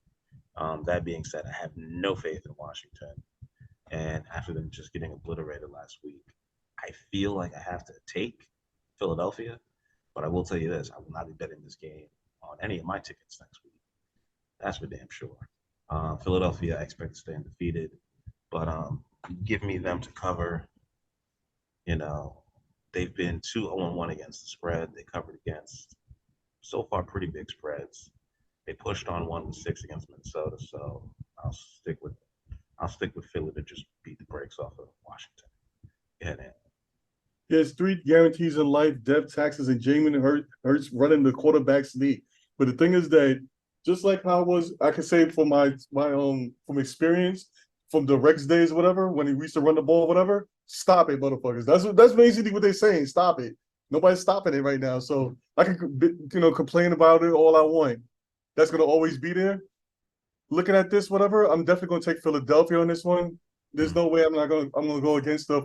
That being said, I have no faith in Washington. And after them just getting obliterated last week, I feel like I have to take Philadelphia. But I will tell you this, I will not be betting this game on any of my tickets next week. That's for damn sure. Philadelphia, I expect to stay undefeated. But give me them to cover. They've been 2-0-1 against the spread. They covered against, so far, pretty big spreads. They pushed on 1-6 against Minnesota, so I'll stick with Philly to just beat the brakes off of Washington. Go ahead, Ant. There's 3 guarantees in life: death, taxes, and Jalen Hurts running the quarterback sneak. But the thing is that just like how I can say from my from experience from the Rex days, whatever, when he used to run the ball, whatever. Stop it, motherfuckers. That's basically what they're saying. Stop it. Nobody's stopping it right now. So I can complain about it all I want. That's gonna always be there. Looking at this, whatever, I'm definitely gonna take Philadelphia on this one. There's no way I'm gonna go against the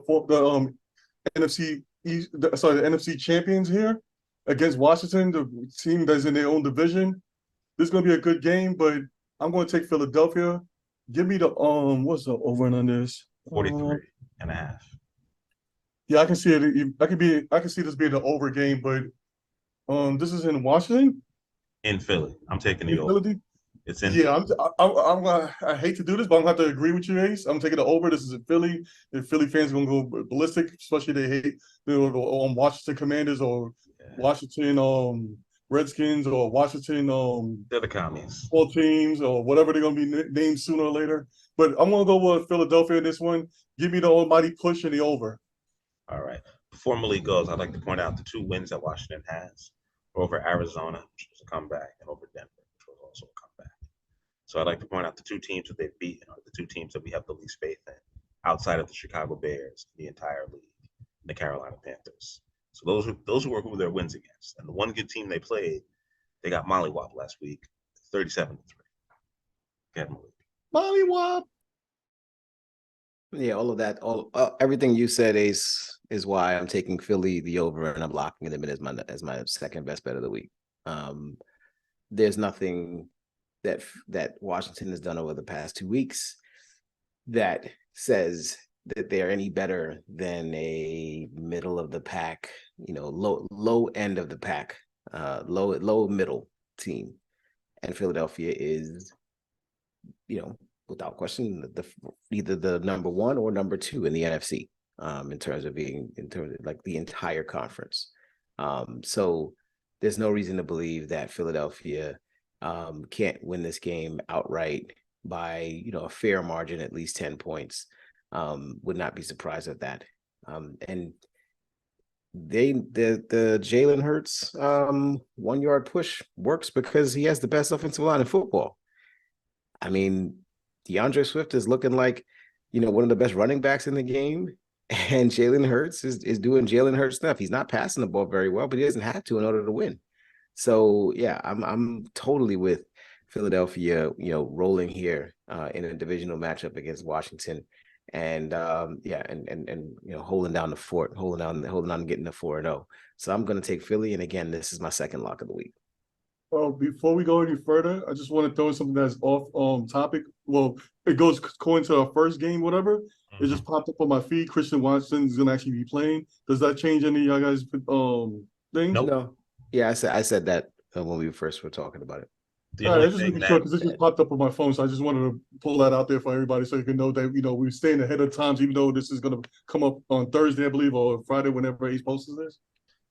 NFC the NFC champions here against Washington, the team that's in their own division. This is gonna be a good game, but I'm gonna take Philadelphia. Give me the what's the over and under this? 43.5. Yeah, I can see it. I can see this being an over game, but this is in Washington. In Philly, I'm taking the over. It's in. Yeah, I hate to do this, but I'm gonna have to agree with you, Ace. I'm taking the over. This is in Philly. The Philly fans are gonna go ballistic, especially they hate Washington Commanders or Washington Redskins or Washington they're the commies. Football teams or whatever they're gonna be named sooner or later. But I'm gonna go with Philadelphia in this one. Give me the almighty push and the over. All right. Before Malik goes, I'd like to point out the 2 wins that Washington has over Arizona, which was a comeback, and over Denver, which was also a comeback. So I'd like to point out the 2 teams that they've beaten are the 2 teams that we have the least faith in, outside of the Chicago Bears, the entire league, and the Carolina Panthers. So those were who their wins against. And the one good team they played, they got mollywopped last week, 37-3. Go ahead, Malik. Mollywop. Yeah, all of that, everything you said, Ace, is why I'm taking Philly the over and I'm locking them in as my second best bet of the week. There's nothing that Washington has done over the past 2 weeks that says that they're any better than a middle of the pack, low end of the pack, low middle team. And Philadelphia is, without question, either the number 1 or number 2 in the NFC, in terms of like the entire conference. So there's no reason to believe that Philadelphia can't win this game outright by, a fair margin, at least 10 points. Would not be surprised at that. And the Jalen Hurts 1-yard push works because he has the best offensive line in football. I mean, DeAndre Swift is looking like one of the best running backs in the game. And Jalen Hurts is doing Jalen Hurts stuff. He's not passing the ball very well, but he doesn't have to in order to win. So yeah, I'm totally with Philadelphia, rolling here in a divisional matchup against Washington, and holding down the fort, holding on, getting the 4-0. So I'm going to take Philly, and again, this is my second lock of the week. Well, before we go any further, I just want to throw something that's off topic. Well, it goes according to our first game, whatever. It just popped up on my feed. Christian Watson is gonna actually be playing. Does that change any of y'all guys things? Nope. No. Yeah, I said that when we first were talking about it. The All right, only I just thing making sure that because this just popped up on my phone, so I just wanted to pull that out there for everybody so you can know that we're staying ahead of times, even though this is gonna come up on Thursday, I believe, or Friday, whenever Ace posts this.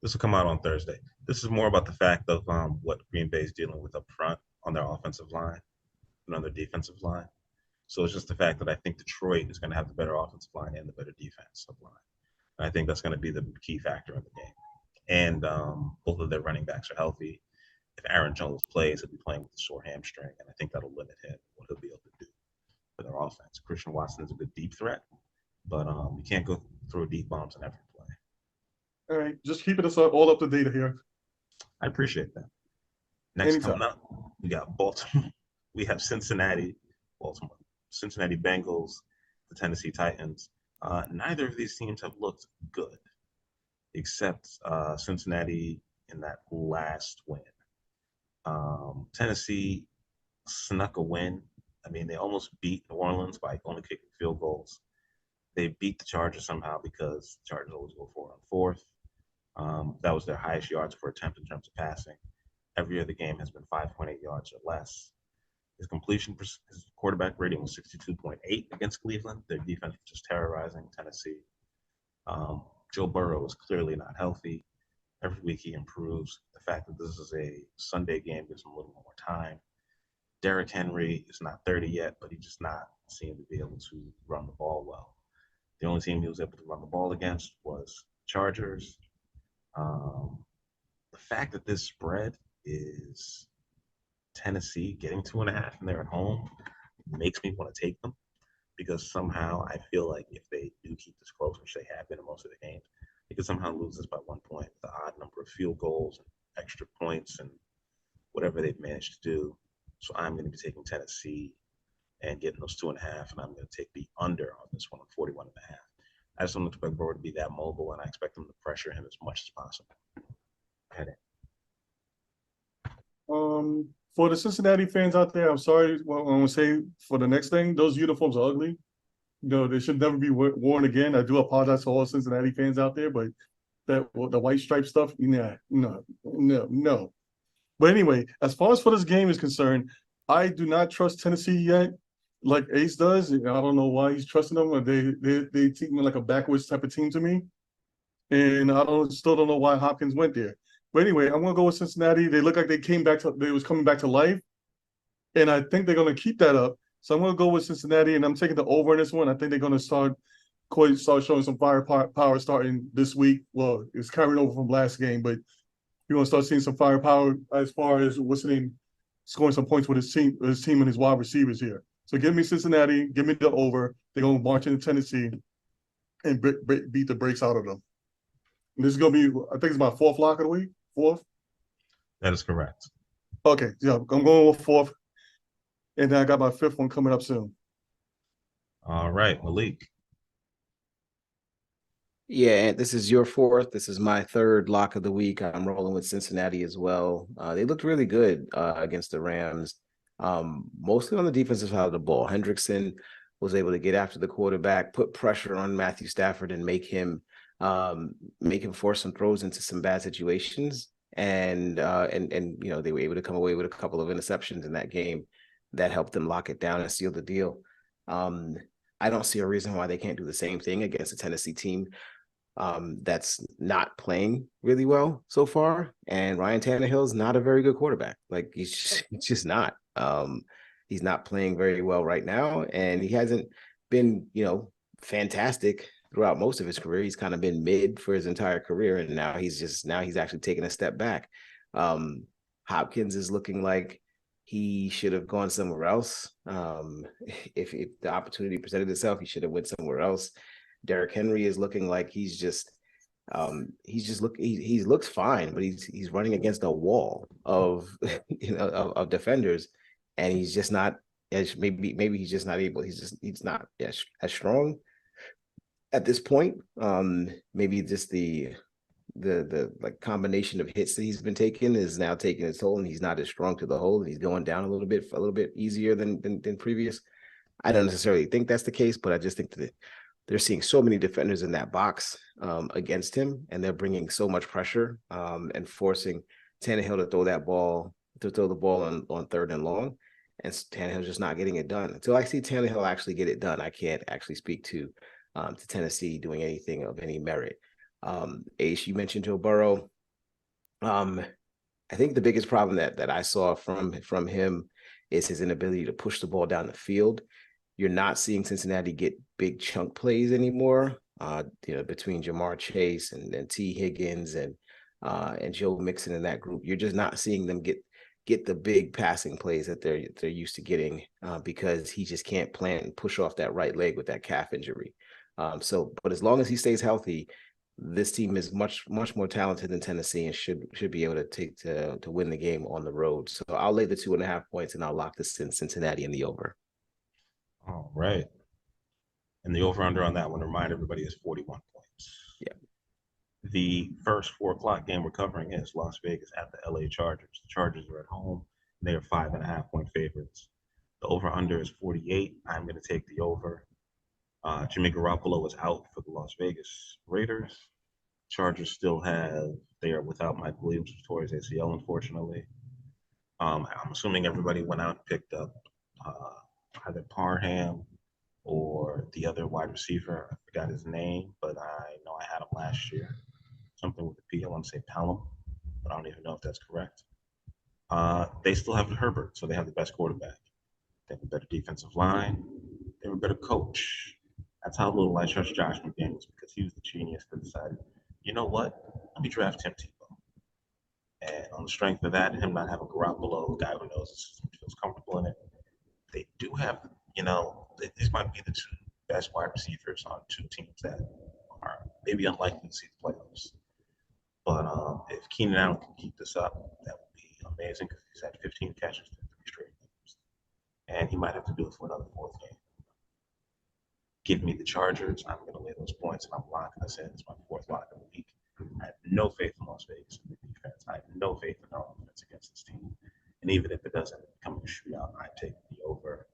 this will come out on Thursday. This is more about the fact of what Green Bay is dealing with up front on their offensive line and on their defensive line. So it's just the fact that I think Detroit is going to have the better offensive line and the better defensive line. And I think that's going to be the key factor in the game. And both of their running backs are healthy. If Aaron Jones plays, he'll be playing with a sore hamstring, and I think that'll limit him what he'll be able to do for their offense. Christian Watson is a good deep threat, but you can't go throw deep bombs in every play. All right, just keeping us all up to date here. I appreciate that. Next Anytime. coming up, we got Baltimore. We have Cincinnati, Baltimore, Cincinnati Bengals, the Tennessee Titans. Neither of these teams have looked good, except Cincinnati in that last win. Tennessee snuck a win. I mean, they almost beat New Orleans by only kicking field goals. They beat the Chargers somehow because the Chargers always go 4 on 4th. That was their highest yards per attempt in terms of passing. Every other game has been 5.8 yards or less. His quarterback rating was 62.8 against Cleveland. Their defense was just terrorizing Tennessee. Joe Burrow is clearly not healthy. Every week he improves. The fact that this is a Sunday game gives him a little more time. Derrick Henry is not 30 yet, but he just not seemed to be able to run the ball well. The only team he was able to run the ball against was Chargers. The fact that this spread is Tennessee getting 2.5 and they're at home makes me want to take them because somehow I feel like if they do keep this close, which they have been in most of the games, they could somehow lose this by 1 point with the odd number of field goals and extra points and whatever they've managed to do. So I'm going to be taking Tennessee and getting those 2.5, and I'm going to take the under on this one, 41.5. I just don't expect Burrow to be that mobile, and I expect them to pressure him as much as possible. For the Cincinnati fans out there, I'm sorry. Well, I'm gonna say for the next thing, those uniforms are ugly. They should never be worn again. I do apologize to all Cincinnati fans out there, but the white stripe stuff, no. But anyway, as far as for this game is concerned, I do not trust Tennessee yet, like Ace does. I don't know why he's trusting them. They seem like a backwards type of team to me, and still don't know why Hopkins went there. But anyway, I'm gonna go with Cincinnati. They look like they was coming back to life, and I think they're gonna keep that up. So I'm gonna go with Cincinnati, and I'm taking the over in this one. I think they're gonna start showing some firepower starting this week. Well, it's carried over from last game, but you're gonna start seeing some firepower as far as scoring some points with his team and his wide receivers here. So give me Cincinnati, give me the over. They're gonna march into Tennessee and beat the brakes out of them. And this is gonna be, I think it's my fourth lock of the week. Fourth? That is correct. Okay, yeah, I'm going with fourth. And then I got my fifth one coming up soon. All right, Malik. Yeah, this is your fourth. This is my third lock of the week. I'm rolling with Cincinnati as well. They looked really good against the Rams, mostly on the defensive side of the ball. Hendrickson was able to get after the quarterback, put pressure on Matthew Stafford, and make him force some throws into some bad situations. And they were able to come away with a couple of interceptions in that game that helped them lock it down and seal the deal. I don't see a reason why they can't do the same thing against a Tennessee team that's not playing really well so far. And Ryan Tannehill's not a very good quarterback. Like he's just not. He's not playing very well right now, and he hasn't been, fantastic throughout most of his career. He's kind of been mid for his entire career, and now he's actually taking a step back. Hopkins is looking like he should have gone somewhere else. If the opportunity presented itself, he should have went somewhere else. Derrick Henry is looking like he looks fine, but he's running against a wall of of defenders, and he's just not as maybe he's just not able. He's not as strong at this point. Maybe just the like combination of hits that he's been taking is now taking its toll, and he's not as strong to the hole, and he's going down a little bit easier than previous. I don't necessarily think that's the case, but I just think that they're seeing so many defenders in that box against him, and they're bringing so much pressure and forcing Tannehill to throw the ball on third and long, and Tannehill's just not getting it done. Until I see Tannehill actually get it done, I can't actually speak to Tennessee doing anything of any merit. Ace, you mentioned Joe Burrow. I think the biggest problem that I saw from him is his inability to push the ball down the field. You're not seeing Cincinnati get big chunk plays anymore. Between Jamar Chase and T. Higgins and Joe Mixon in that group, you're just not seeing them get the big passing plays that they're used to getting because he just can't plant and push off that right leg with that calf injury. But as long as he stays healthy, this team is much more talented than Tennessee and should be able to win the game on the road. So I'll lay the 2.5 points and I'll lock this in Cincinnati in the over. All right. And the over-under on that one, remind everybody, is 41 points. Yeah. The first 4 o'clock game we're covering is Las Vegas at the LA Chargers. The Chargers are at home. And they are 5.5-point favorites. The over-under is 48. I'm going to take the over. Jimmy Garoppolo is out for the Las Vegas Raiders. Chargers they are without Mike Williams, who tore his ACL, unfortunately. I'm assuming everybody went out and picked up either Parham or the other wide receiver. I forgot his name, but I know I had him last year. Something with a P. I want to say Pelham, but I don't even know if that's correct. They still have Herbert, so they have the best quarterback. They have a better defensive line. They have a better coach. That's how little I trust Josh McDaniels, because he was the genius that decided, you know what? Let me draft Tim Tebow. And on the strength of that, him not having Garoppolo, a guy who knows the system, feels comfortable in it, they do have, these might be the 2 best wide receivers on 2 teams that are maybe unlikely to see the playoffs. But if Keenan Allen can keep this up, that would be amazing, because he's had 15 catches in 3 straight games. And he might have to do it for another 4th game. Give me the Chargers. I'm going to lay those points, and I'm locking us in. It's my 4th lock of the week. I have no faith in Las Vegas in the defense. I have no faith in their offense against this team. And even if it doesn't come to a shootout, I'm taking the over.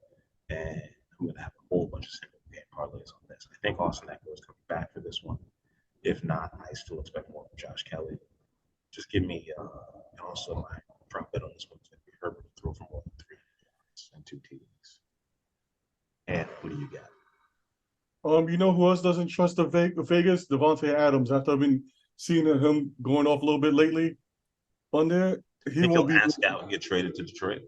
And I'm going to have a whole bunch of single game parlays on this. I think Austin Eckler is coming back for this one. If not, I still expect more from Josh Kelly. Just give me, and also my prop bet on this one is going to be Herbert to throw for more than 3 points and 2 TDs. And what do you got? You know who else doesn't trust the Vegas? Devontae Adams. After I've been seeing him going off a little bit lately on there, he won't be asked out and get traded to Detroit.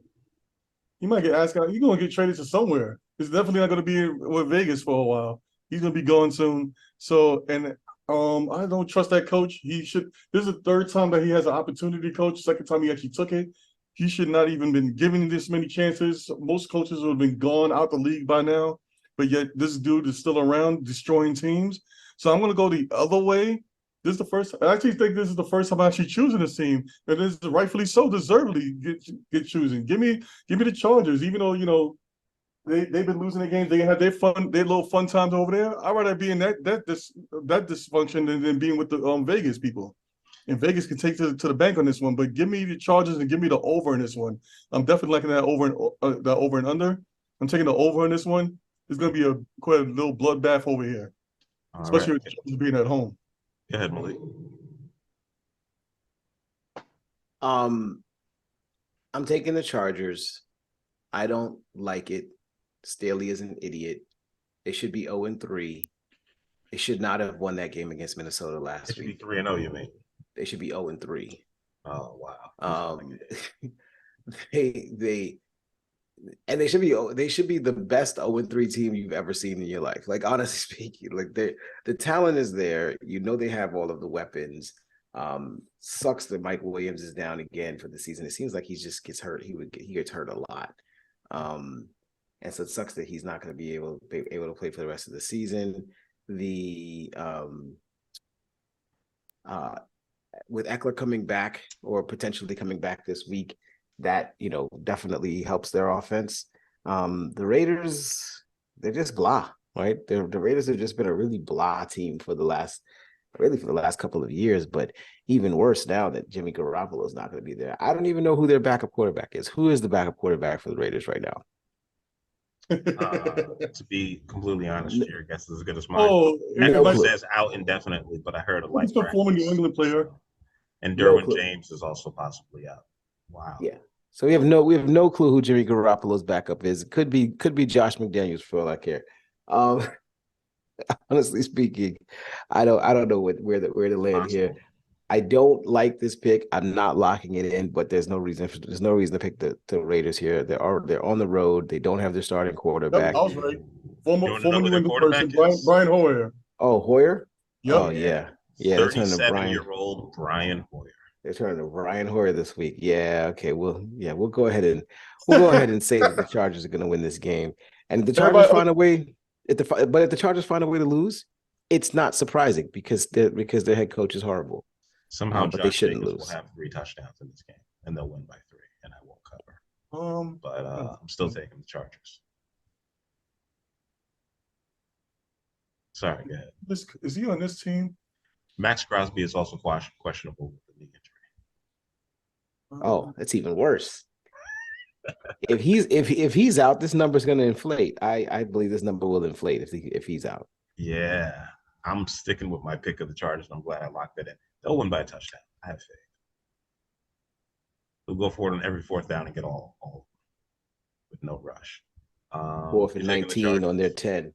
He might get asked out. He's going to get traded to somewhere. He's definitely not going to be with Vegas for a while. He's going to be gone soon. So, and I don't trust that coach. He should. This is the 3rd time that he has an opportunity coach. 2nd time he actually took it. He should not even been given this many chances. Most coaches would have been gone out the league by now. But yet this dude is still around destroying teams. So I'm going to go the other way. This is the first. I actually think this is the first time I'm actually choosing this team, and this is rightfully so, deservedly get choosing. Give me the Chargers, even though they've been losing their games. They have their little fun times over there. I'd rather be in that dysfunction than being with the Vegas people. And Vegas can take to the bank on this one, but give me the Chargers and give me the over in this one. I'm definitely liking that over and under. I'm taking the over in this one. It's going to be quite a little bloodbath over here, especially with the Chargers being at home. Go ahead, Malik. I'm taking the Chargers. I don't like it. Staley is an idiot. They should be 0-3. They should not have won that game against Minnesota last week. They should be 3-0, you mean? They should be 0-3. Oh, wow. They should be the best 0-3 team you've ever seen in your life. Like, honestly speaking, like the talent is there. They have all of the weapons. Sucks that Mike Williams is down again for the season. It seems like he just gets hurt. He gets hurt a lot. And so it sucks that he's not going to be able to play for the rest of the season. With Eckler coming back or potentially coming back this week, that definitely helps their offense. The Raiders, they're just blah, right? The Raiders have just been a really blah team for the last couple of years, but even worse now that Jimmy Garoppolo is not going to be there. I don't even know who their backup quarterback is. Who is the backup quarterback for the Raiders right now? To be completely honest, your guess is as good as mine. Eckler says out indefinitely, but I heard a light he's a former New England player. And Derwin James is also possibly out. Wow. Yeah. So we have no clue who Jimmy Garoppolo's backup is. It could be Josh McDaniels for all I care. Honestly speaking, I don't know where to land here. I don't like this pick. I'm not locking it in, but there's no reason to pick the Raiders here. They're on the road. They don't have their starting quarterback. Yep, I was right. Former New England person, Brian Hoyer. Oh, Hoyer? Yep. Oh, yeah. Yeah, 37-year-old Brian Hoyer. They're turning to Brian Hoyer this week. Yeah, okay. We'll go ahead and say that the Chargers are going to win this game. And if the Chargers find a way, if the Chargers find a way to lose, it's not surprising because their head coach is horrible. Somehow, but they shouldn't lose. Will have 3 touchdowns in this game, and they'll win by 3, and I won't cover. But I'm still taking the Chargers. Sorry, go ahead. Is he on this team? Max Crosby is also questionable with the knee injury. Oh, that's even worse. if he's out, this number is going to inflate. I believe this number will inflate if he's out. Yeah, I'm sticking with my pick of the Chargers. I'm glad I locked it in. They'll win by a touchdown. I have faith. They'll go for it on every 4th down and get all with no rush. 4th and 19 on their 10.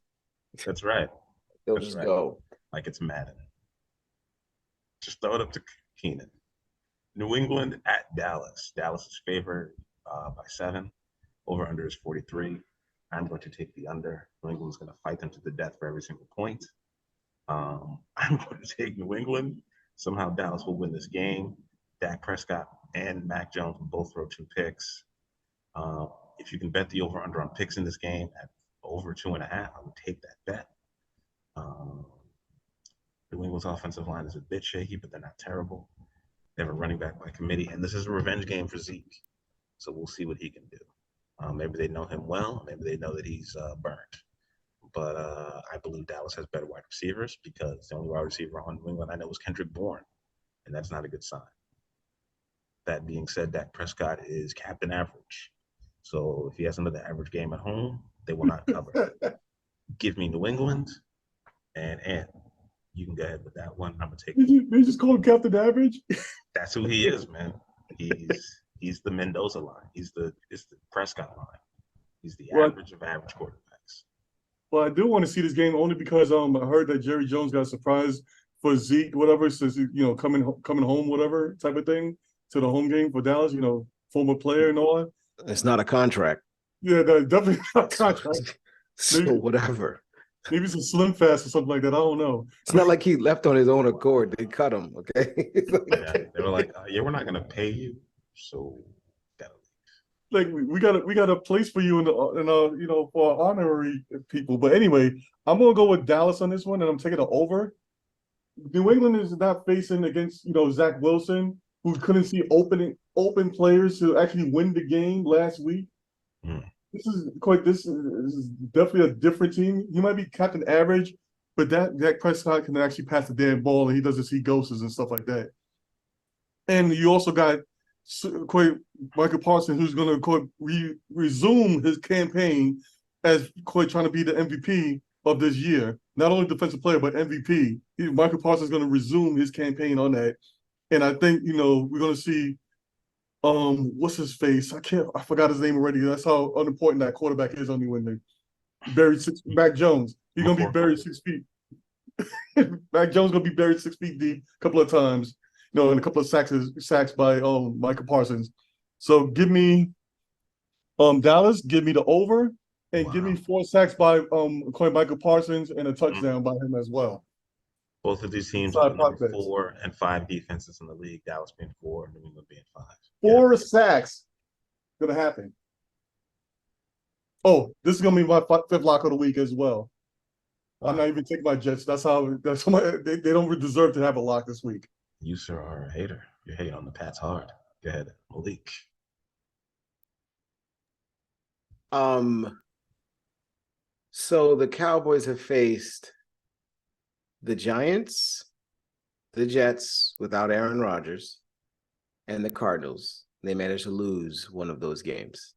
That's right. They'll just go like it's Madden. Just throw it up to Keenan. New England at Dallas. Dallas is favored by 7. Over-under is 43. I'm going to take the under. New England's going to fight them to the death for every single point. I'm going to take New England. Somehow Dallas will win this game. Dak Prescott and Mac Jones will both throw 2 picks. If you can bet the over-under on picks in this game at over 2.5, I would take that bet. New England's offensive line is a bit shaky, but they're not terrible. They have a running back by committee, and this is a revenge game for Zeke. So we'll see what he can do. Maybe they know him well. Maybe they know that he's burnt. But I believe Dallas has better wide receivers because the only wide receiver on New England I know is Kendrick Bourne, and that's not a good sign. That being said, Dak Prescott is captain average. So if he has another average game at home, they will not cover. Give me New England, and you can go ahead with that one. I'm gonna take. Did you just call him captain average? That's who he is, man. He's the Mendoza line. It's the Prescott line. He's the average of average quarterbacks. Well, I do want to see this game only because I heard that Jerry Jones got a surprise for Zeke, whatever, says coming home, whatever type of thing to the home game for Dallas. Former player and all that. It's not a contract. Yeah, definitely not a contract. So whatever. Maybe it's a slim fast or something like that. I don't know. It's not like he left on his own accord. They cut him. Okay. Yeah, they were like, yeah, we're not gonna pay you, so gotta leave. Like we got a place for you in for honorary people. But anyway, I'm gonna go with Dallas on this one, and I'm taking it over. New England is not facing against Zach Wilson, who couldn't see open players to actually win the game last week. This is definitely a different team. He might be captain average, but Dak Prescott can actually pass the damn ball, and he doesn't see ghosts and stuff like that. And you also got Michael Parsons, who's going to resume his campaign as trying to be the MVP of this year. Not only defensive player, but MVP. Michael Parsons is going to resume his campaign on that. And I think, we're going to see what's his face? I forgot his name already. That's how unimportant that quarterback is on New England. Mac Jones. He's gonna be buried 6 feet. Mac Jones gonna be buried 6 feet deep a couple of times, and a couple of sacks by Michael Parsons. So give me Dallas, give me the over, and give me 4 sacks by Michael Parsons and a touchdown by him as well. Both of these teams are Inside the number prop bets. 4 and 5 defenses in the league. Dallas being 4, New England being 5. 4 sacks gonna happen. Oh, this is gonna be my fifth lock of the week as well. Wow. I'm not even taking my Jets. That's how they don't deserve to have a lock this week. You, sir, are a hater. You're hating on the Pats hard. Go ahead, Malik. So the Cowboys have faced the Giants, the Jets without Aaron Rodgers, and the Cardinals. They managed to lose one of those games.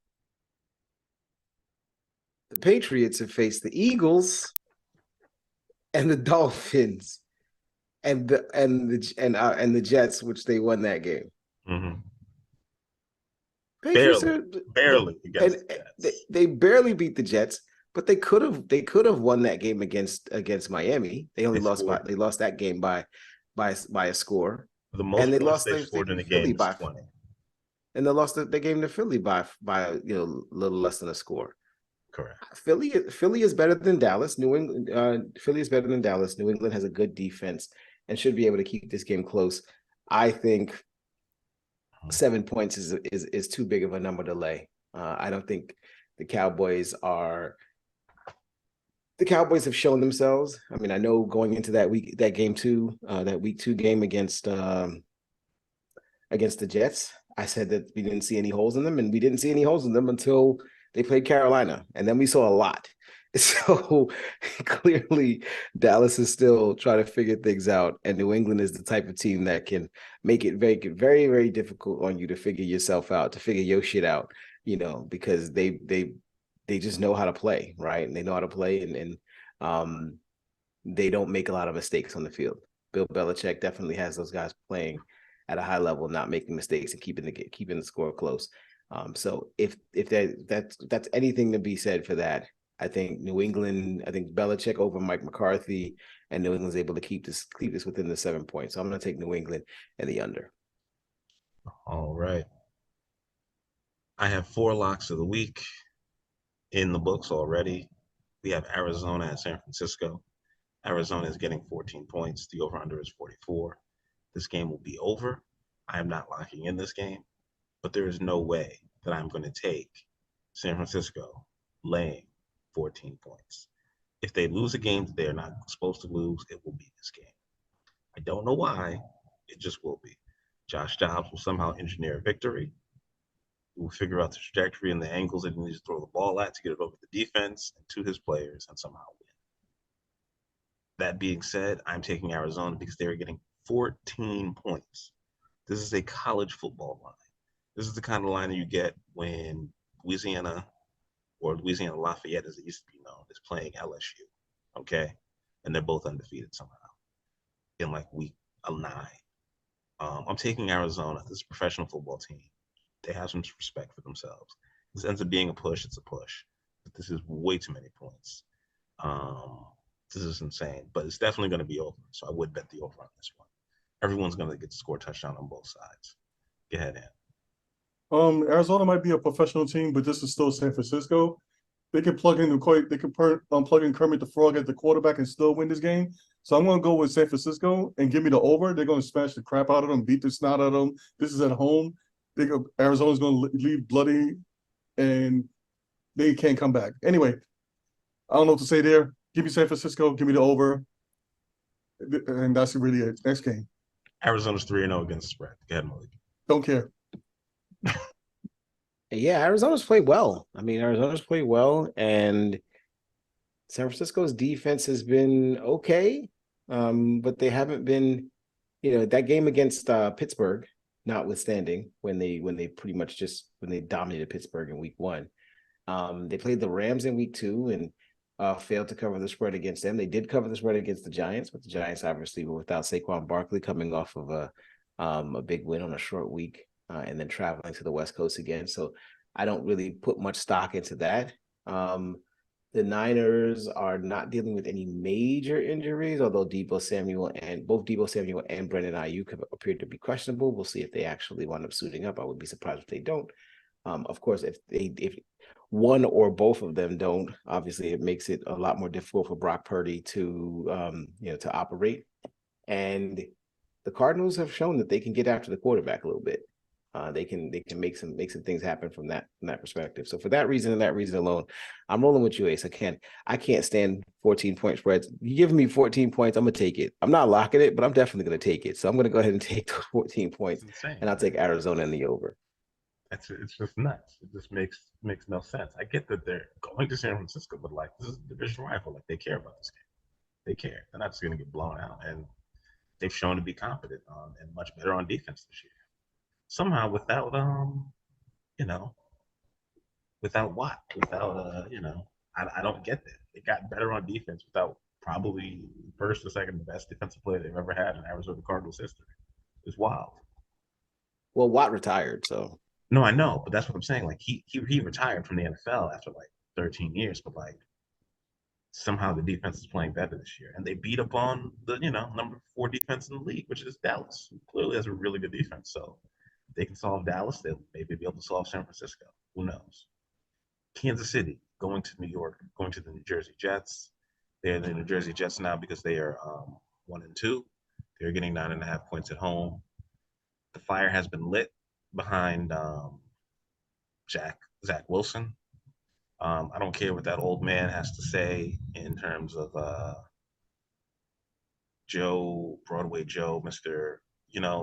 The Patriots have faced the Eagles and the Dolphins and the Jets, which they won that game. Mm-hmm. Patriots barely against the Jets. They barely beat the Jets, but they could have won that game against Miami. They lost that game by a score. The most points they scored in the game was 20. And they lost the game to Philly by a little less than a score. Correct. Philly is better than Dallas. Philly is better than Dallas. New England has a good defense and should be able to keep this game close. I think 7 points is too big of a number to lay. I don't think the Cowboys have shown themselves. I mean, I know going into that week 2 game against the Jets, I said that we didn't see any holes in them, and we didn't see any holes in them until they played Carolina, and then we saw a lot. So clearly, Dallas is still trying to figure things out, and New England is the type of team that can make it very, very, very difficult on you to figure yourself out, to figure your shit out, because they just know how to play, right? And they know how to play, and they don't make a lot of mistakes on the field. Bill Belichick definitely has those guys playing at a high level, not making mistakes and keeping the score close. So if that's anything to be said for that, I think Belichick over Mike McCarthy, and New England's able to keep this within the 7 points. So I'm going to take New England and the under. All right. I have 4 locks of the week in the books already. We have Arizona and San Francisco. Arizona is getting 14 points. The over-under is 44. This game will be over. I am not locking in this game, but there is no way that I'm going to take San Francisco laying 14 points. If they lose a game that they're not supposed to lose, it will be this game. I don't know why. It just will be. Josh Dobbs will somehow engineer a victory. He will figure out the trajectory and the angles that he needs to throw the ball at to get it over the defense and to his players and somehow win. That being said, I'm taking Arizona because they're getting 14 points. This is a college football line. This is the kind of line that you get when Louisiana Lafayette, as it used to be known, is playing LSU, okay? And they're both undefeated somehow in like week 9. I'm taking Arizona. This is a professional football team. They have some respect for themselves. This ends up being a push. It's a push. But this is way too many points. This is insane. But it's definitely going to be over. So I would bet the over on this one. Everyone's going to get to score a touchdown on both sides. Go ahead, Ann. Arizona might be a professional team, but this is still San Francisco. They can plug in plug in Kermit the Frog at the quarterback and still win this game. So I'm going to go with San Francisco and give me the over. They're going to smash the crap out of them, beat the snot out of them. This is at home. Arizona's going to leave bloody, and they can't come back. Anyway, I don't know what to say there. Give me San Francisco. Give me the over. And that's really it. Next game. Arizona's 3-0 against the spread. Go ahead, Malik. Don't care. Yeah, Arizona's played well. And San Francisco's defense has been okay, but they haven't been, that game against Pittsburgh, notwithstanding, when they dominated Pittsburgh in week 1. They played the Rams in week 2 and failed to cover the spread against them. They did cover the spread against the Giants, but the Giants obviously were without Saquon Barkley, coming off of a big win on a short week. And then traveling to the West Coast again. So I don't really put much stock into that. The Niners are not dealing with any major injuries, although both Debo Samuel and Brandon Ayuk have appeared to be questionable. We'll see if they actually wind up suiting up. I would be surprised if they don't. Of course, if one or both of them don't, obviously it makes it a lot more difficult for Brock Purdy to operate. And the Cardinals have shown that they can get after the quarterback a little bit. They can make some things happen from that perspective. So for that reason and that reason alone, I'm rolling with you, Ace. I can't stand 14-point spreads. You give me 14 points, I'm gonna take it. I'm not locking it, but I'm definitely gonna take it. So I'm gonna go ahead and take those 14 points, and I'll take Arizona in the over. It's just nuts. It just makes no sense. I get that they're going to San Francisco, but like this is a division rival. Like they care about this game. They care. They're not just going to get blown out, and they've shown to be competent and much better on defense this year. Somehow, without without Watt, without I don't get that. They got better on defense without probably first or second best defensive player they've ever had in Arizona Cardinals history. It's wild. Well, Watt retired, so. No, I know, but that's what I'm saying. Like he retired from the NFL after like 13 years, but like somehow the defense is playing better this year, and they beat up on the number 4 defense in the league, which is Dallas, who clearly has a really good defense. So if they can solve Dallas, they'll maybe be able to solve San Francisco. Who knows? Kansas City going to New York, going to the New Jersey Jets. They're the New Jersey Jets now because they are 1-2. They're getting 9.5 points at home. The fire has been lit behind Zach Wilson. I don't care what that old man has to say in terms of Broadway Joe,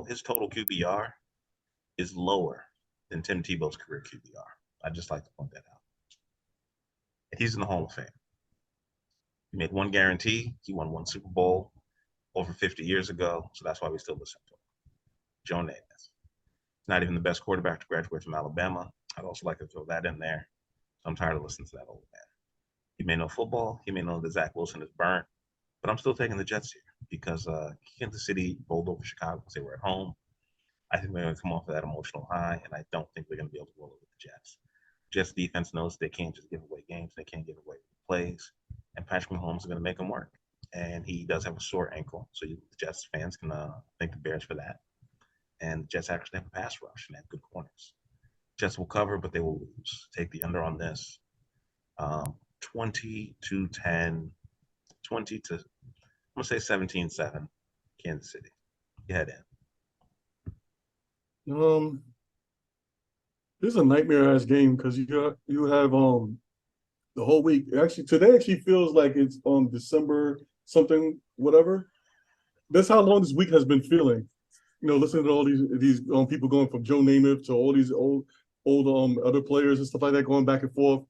his total QBR is lower than Tim Tebow's career QBR. I'd just like to point that out. And he's in the Hall of Fame. He made one guarantee. He won one Super Bowl over 50 years ago, so that's why we still listen to him. Joe Namath. Not even the best quarterback to graduate from Alabama. I'd also like to throw that in there. So I'm tired of listening to that old man. He may know football. He may know that Zach Wilson is burnt. But I'm still taking the Jets here because Kansas City rolled over Chicago because they were at home. I think they're going to come off of that emotional high, and I don't think they're going to be able to roll over the Jets. Jets defense knows they can't just give away games. They can't give away plays. And Patrick Mahomes is going to make them work. And he does have a sore ankle, so the Jets fans can thank the Bears for that. And the Jets actually have a pass rush and have good corners. Jets will cover, but they will lose. Take the under on this. 20-10, 20 to, I'm going to say 17-7, Kansas City. Go ahead in. This is a nightmare ass game because you have the whole week. Actually, today actually feels like it's on December something, whatever. That's how long this week has been feeling. Listening to all these people going from Joe Namath to all these old other players and stuff like that going back and forth.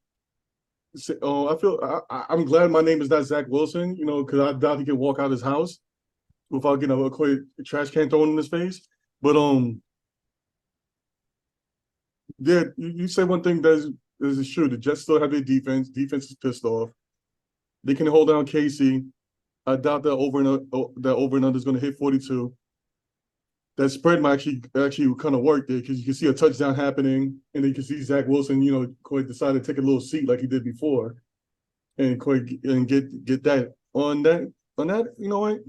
I'm glad my name is not Zach Wilson, because I doubt he can walk out his house without getting a trash can thrown in his face. But yeah, you say one thing that is true. The Jets still have their defense. Defense is pissed off. They can hold down Casey. I doubt that over and under is going to hit 42. That spread might actually kind of work there because you can see a touchdown happening, and then you can see Zach Wilson, decide to take a little seat like he did before, and get that on that. You know what?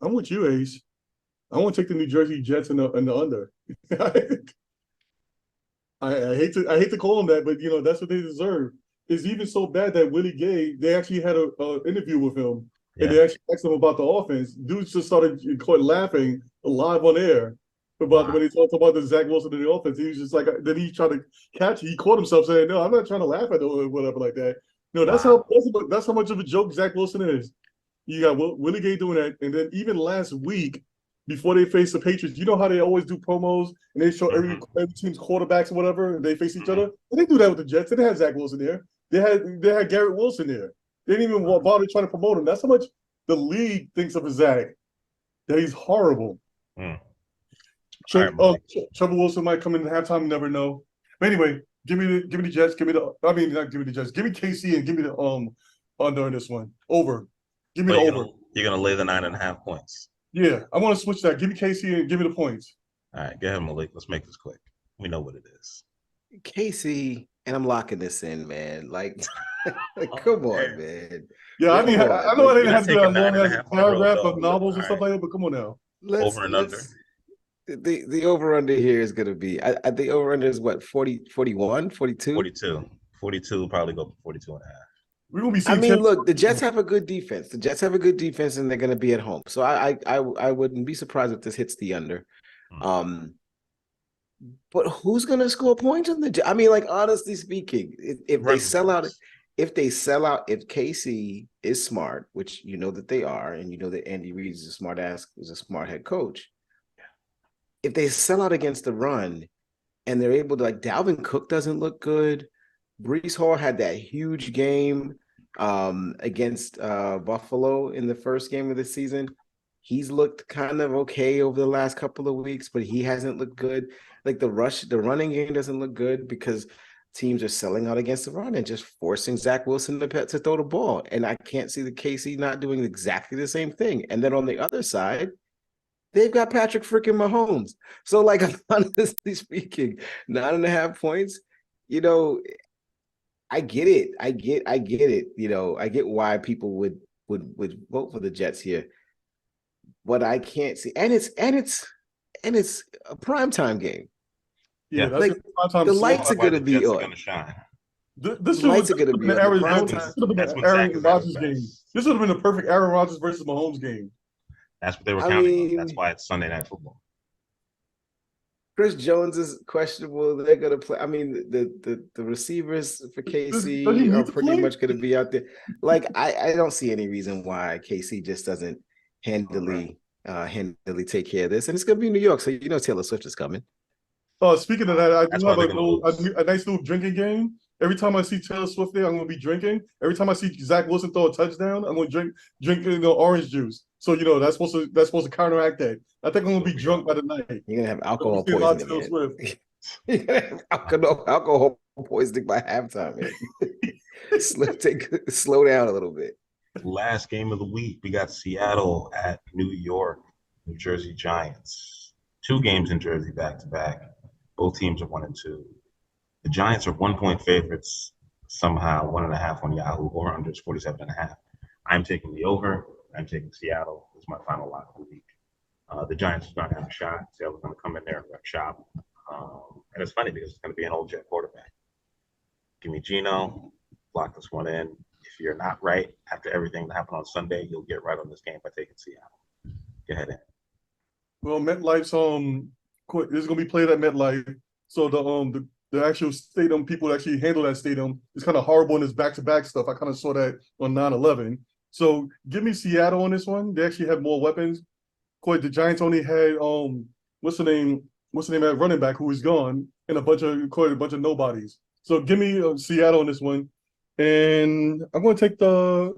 I'm with you, Ace. I want to take the New Jersey Jets in the under. I hate to call them that, but that's what they deserve. It's even so bad that Willie Gay, they actually had a interview with him. Yeah. And they actually asked him about the offense. Dudes just started laughing live on air about when he talked about the Zach Wilson in the offense. He was just like, then he tried to catch it. He caught himself saying, "No, I'm not trying to laugh at it or whatever like that." That's how much of a joke Zach Wilson is. You got Willie Gay doing that, and then even last week before they faced the Patriots, you know how they always do promos and they show every team's quarterbacks or whatever, and they face each other. And they do that with the Jets. They didn't have Zach Wilson there. They had Garrett Wilson there. They didn't even bother trying to promote him. That's how much the league thinks of Zach. That he's horrible. Trevor Wilson might come in at halftime. You never know. But anyway, give me the Jets. Not give me the Jets. Give me KC and give me the under in this one. Over. Give me the over. You're gonna lay the 9.5 points. Yeah, I want to switch that. Give me KC and give me the points. All right, go ahead, Malik. Let's make this quick. We know what it is. KC, and I'm locking this in, man. Come on, man. Yeah, I know I didn't have to do a long ass paragraph of novels and stuff like that, but come on now. Over and under. The over under here is going to be, I think over under is what, 41, 42? 42 will probably go for 42 and a half. We're gonna be I seeing. mean, look, the Jets have a good defense. The Jets have a good defense, and they're going to be at home. So I wouldn't be surprised if this hits the under. But who's going to score points on the Jets? I mean, like honestly speaking, if they sell out, if KC is smart, which you know that they are, and you know that Andy Reid is a smart head coach. If they sell out against the run, and they're able to, like, Dalvin Cook doesn't look good. Breece Hall had that huge game against Buffalo in the first game of the season. He's looked kind of okay over the last couple of weeks, but he hasn't looked good. Like the running game doesn't look good because teams are selling out against the run and just forcing Zach Wilson to throw the ball. And I can't see the KC not doing exactly the same thing. And then on the other side, they've got Patrick freaking Mahomes. So, like, honestly speaking, 9.5 points, you know, I get it. I get it. You know, I get why people would vote for the Jets here. But I can't see, and it's a primetime game. Yeah, that's like primetime the slot. lights are gonna be on. Gonna shine. This lights are gonna be on. Aaron, Primetime. Aaron Rodgers game. This would have been a perfect Aaron Rodgers versus Mahomes game. That's what they were counting on. That's why it's Sunday Night Football. Chris Jones is questionable. They're gonna play. I mean, the receivers for KC are pretty much gonna be out there. Like, I don't see any reason why KC just doesn't handily take care of this. And it's gonna be New York, so you know Taylor Swift is coming. Oh, speaking of that, I do have a nice little drinking game. Every time I see Taylor Swift there, I'm gonna be drinking. Every time I see Zach Wilson throw a touchdown, I'm gonna drink orange juice. So you know that's supposed to counteract that. I think I'm gonna be drunk by the night. You're gonna have alcohol poisoning. You're gonna have alcohol poisoning by halftime, man. slow down a little bit. Last game of the week, we got Seattle at New York, New Jersey Giants. 2 games in Jersey back to back. Both teams are 1-2. The Giants are 1-point favorites, somehow 1.5 on Yahoo, or under 47.5. I'm taking the over. I'm taking Seattle. This is my final lock of the week. The Giants are going to have a shot. Seattle's going to come in there and wreck shop. And it's funny because it's going to be an old Jet quarterback. Give me Geno. Lock this one in. If you're not right after everything that happened on Sunday, you'll get right on this game by taking Seattle. Go ahead, Ed. Well, MetLife's this is gonna be played at MetLife. So the actual stadium, people that actually handle that stadium, is kind of horrible in this back-to-back stuff. I kind of saw that on 9/11. So give me Seattle on this one. They actually have more weapons. The Giants only had what's the name at running back who is gone, and a bunch of nobodies. So give me Seattle on this one, and I'm going to take the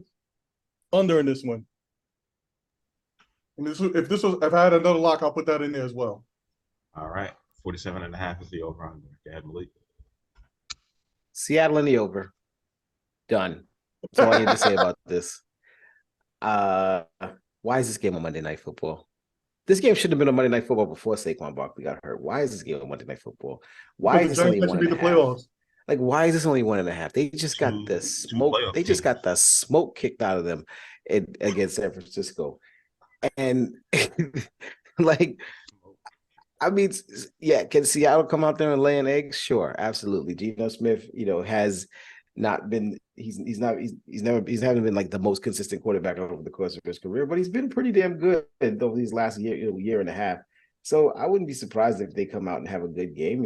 under in this one. And if I had another lock, I'll put that in there as well. All right. 47.5 is the over-under. Go ahead, Malik. Seattle in the over. Done. That's all I need to say about this. Why is this game on Monday Night Football? This game should have been on Monday Night Football before Saquon Barkley got hurt. Why is this game on Monday Night Football? Why is this only 1.5? Like, why is this only 1.5? They just got the smoke. They just got the smoke kicked out of them against San Francisco. And like, I mean, yeah, can Seattle come out there and lay an egg? Sure, absolutely. Geno Smith, has not been. He's never been like the most consistent quarterback over the course of his career, but he's been pretty damn good over these last year and a half. So I wouldn't be surprised if they come out and have a good game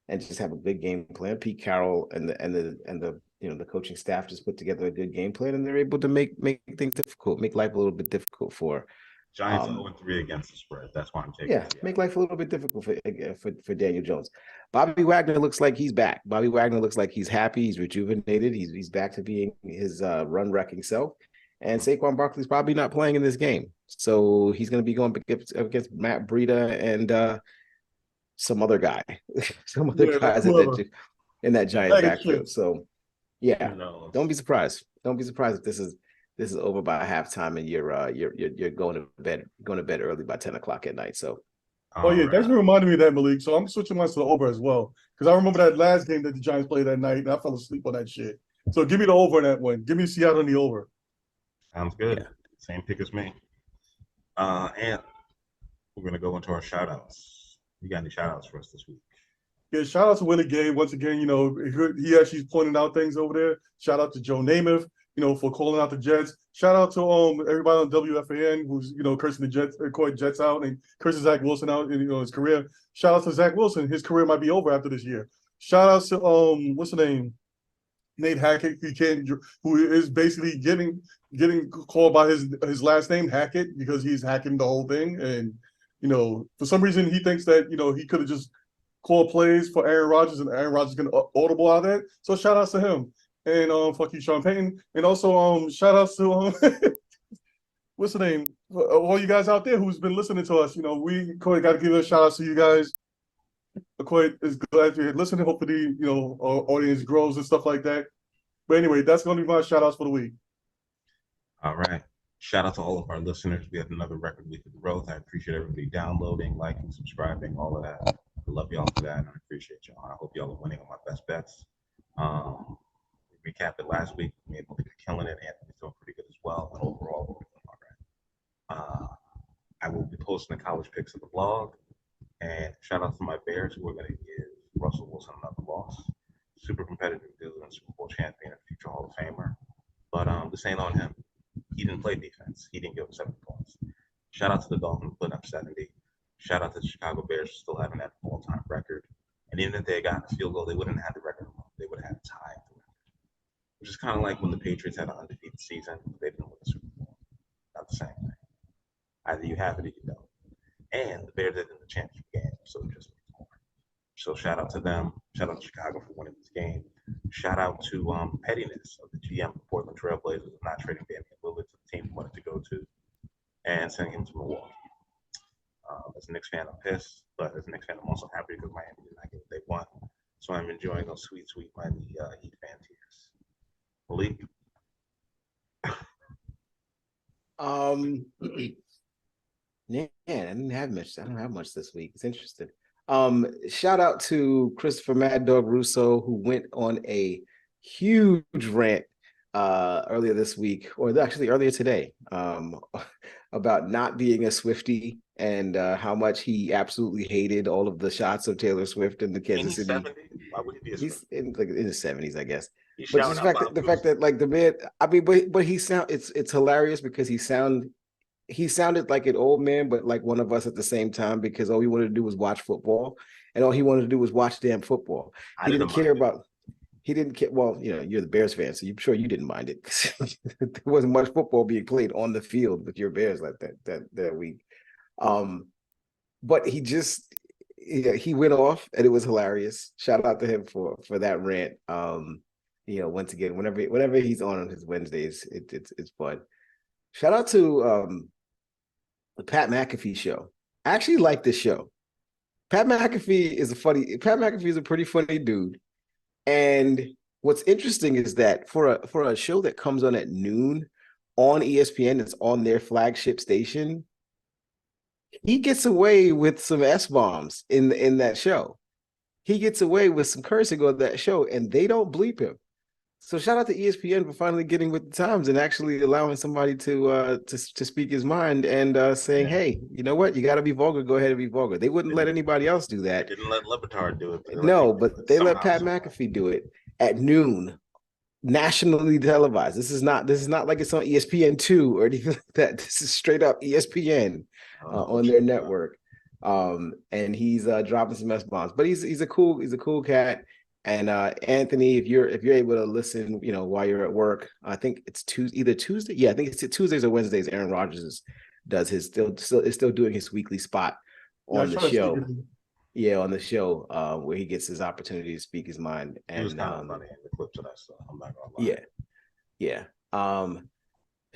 and just have a good game plan. Pete Carroll and the coaching staff just put together a good game plan, and they're able to make things difficult, make life a little bit difficult for. Giants are 0-3 against the spread. That's why I'm taking. Yeah, make life a little bit difficult for Daniel Jones. Bobby Wagner looks like he's back. Bobby Wagner looks like he's happy. He's rejuvenated. He's back to being his run-wrecking self. And Saquon Barkley's probably not playing in this game, so he's going to be going against Matt Breida and some other guy, guys in that Giant backfield. So, yeah, don't be surprised. Don't be surprised if this is over by halftime and you're going to bed early by 10 o'clock at night. So, that's reminding me of that, Malik. So I'm switching mine to the over as well, because I remember that last game that the Giants played that night, and I fell asleep on that shit. So give me the over in that one. Give me Seattle in the over. Sounds good. Yeah. Same pick as me. And we're gonna go into our shout outs. You got any shout outs for us this week? Yeah, shout out to Willie Gay. Once again, he actually pointed out things over there. Shout out to Joe Namath. for calling out the Jets. Shout out to everybody on WFAN who's cursing the Jets, calling Jets out, and cursing Zach Wilson out in his career. Shout out to Zach Wilson. His career might be over after this year. Shout out to what's the name? Nate Hackett, who is basically getting called by his last name Hackett because he's hacking the whole thing, and for some reason he thinks that he could have just called plays for Aaron Rodgers and Aaron Rodgers can audible out of that. So shout outs to him, and fuck you, Sean Payton, and also shout outs to what's the name? All you guys out there who's been listening to us. We got to give a shout out to you guys. Quite is glad you're listening. Hopefully, our audience grows and stuff like that. But anyway, that's going to be my shout outs for the week. All right. Shout out to all of our listeners. We had another record week of growth. I appreciate everybody downloading, liking, subscribing, all of that. I love y'all for that, and I appreciate y'all. I hope y'all are winning on my best bets. Recap it last week. Me and Malik are killing it. Anthony's doing pretty good as well. And overall, we're doing all right. I will be posting the college picks of the blog. And shout out to my Bears, who are going to give Russell Wilson another loss. Super competitive dude and Super Bowl champion and future Hall of Famer. But this ain't on him. He didn't play defense. He didn't give up 70 points. Shout out to the Dolphins putting up 70. Shout out to the Chicago Bears for still having that all-time record. And even if they had gotten a field goal, they wouldn't have had the record. They would have had a tie. Which is kind of like when the Patriots had an undefeated season. They didn't win the Super Bowl. Not the same thing. Either you have it or you don't. And the Bears did in the championship game, so it just makes more. So shout out to them. Shout out to Chicago for winning this game. Shout out to pettiness of the GM of the Portland Trailblazers of not trading Damian Lillard to the team he wanted to go to and sending him to Milwaukee. As a Knicks fan, I'm pissed, but as a Knicks fan, I'm also happy because Miami did not get what they want. So I'm enjoying those sweet, sweet Miami Heat fan tears. Malik? Yeah, I didn't have much. I don't have much this week. It's interesting. Shout out to Christopher Mad Dog Russo, who went on a huge rant earlier this week, or actually earlier today, about not being a Swiftie and how much he absolutely hated all of the shots of Taylor Swift in the Kansas City. Why would he be a He's in his 70s, I guess. He's but just the fact that like the man, I mean, but he it's hilarious because he sounded like an old man, but like one of us at the same time, because all he wanted to do was watch football, and all he wanted to do was watch damn football. He didn't care. Well, you're the Bears fan, so I'm sure you didn't mind it. There wasn't much football being played on the field with your Bears like that week. But he went off, and it was hilarious. Shout out to him for that rant. Once again, whenever he's on his Wednesdays, it's fun. Shout out to the Pat McAfee show. I actually like this show. Pat McAfee is a pretty funny dude. And what's interesting is that for a show that comes on at noon on ESPN, it's on their flagship station, he gets away with some S-bombs in that show. He gets away with some cursing on that show, and they don't bleep him. So shout out to ESPN for finally getting with the times and actually allowing somebody to speak his mind and saying, hey, you know what? You got to be vulgar. Go ahead and be vulgar. They wouldn't let anybody else do that. They didn't let Levitard do it. But they let Pat McAfee do it at noon, nationally televised. This is not like it's on ESPN2 or anything like that. This is straight up ESPN on their network. And he's dropping some S-bombs, but he's a cool cat. And Anthony, if you're able to listen, while you're at work, I think it's either Tuesday. Yeah, I think it's Tuesdays or Wednesdays. Aaron Rodgers is still doing his weekly spot on the show. Yeah, on the show where he gets his opportunity to speak his mind. And he was kind of funny in the clips of that stuff. I'm not gonna lie. Yeah.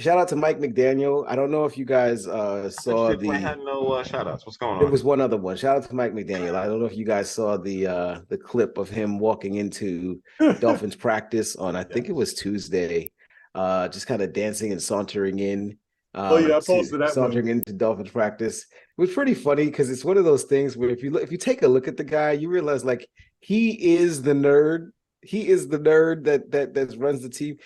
Shout out to Mike McDaniel. I don't know if you guys saw I had no shout outs. What's going on? There was one other one. Shout out to Mike McDaniel. I don't know if you guys saw the clip of him walking into Dolphins practice on, I think it was Tuesday, just kind of dancing and sauntering in. I posted that sauntering into Dolphins practice. It was pretty funny because it's one of those things where if you take a look at the guy, you realize like he is the nerd. He is the nerd that runs the team.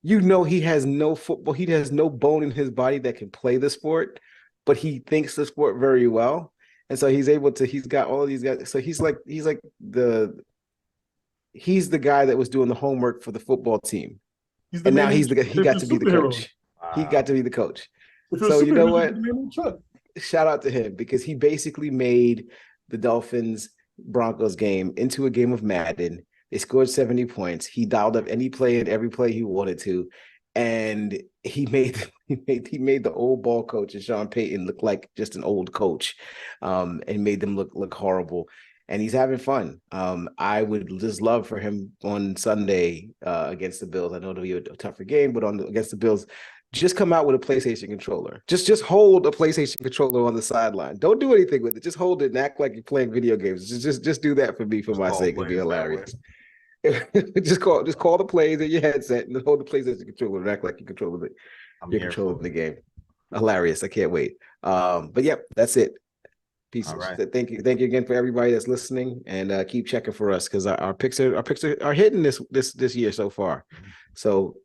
He has no football. He has no bone in his body that can play the sport, but he thinks the sport very well. And so he's got all of these guys. So he's the guy that was doing the homework for the football team He's the And now man. he got to be the coach. He got to be the coach. If you're So a you know superhero, what? he's the man in the truck. Shout out to him because he basically made the Dolphins Broncos game into a game of Madden. They scored 70 points. He dialed up any play and every play he wanted to. And he made the old ball coach and Sean Payton look like just an old coach, and made them look horrible. And he's having fun. I would just love for him on Sunday against the Bills. I know it'll be a tougher game, but against the Bills, just come out with a PlayStation controller. Just hold a PlayStation controller on the sideline. Don't do anything with it. Just hold it and act like you're playing video games. Just do that for me, for my sake. It'd be hilarious. just call the plays in your headset and hold the PlayStation controller and act like you're controlling the game. Hilarious. I can't wait. But yep, that's it. Pieces. Right. Thank you again for everybody that's listening, and keep checking for us because our picks are hitting this year so far. So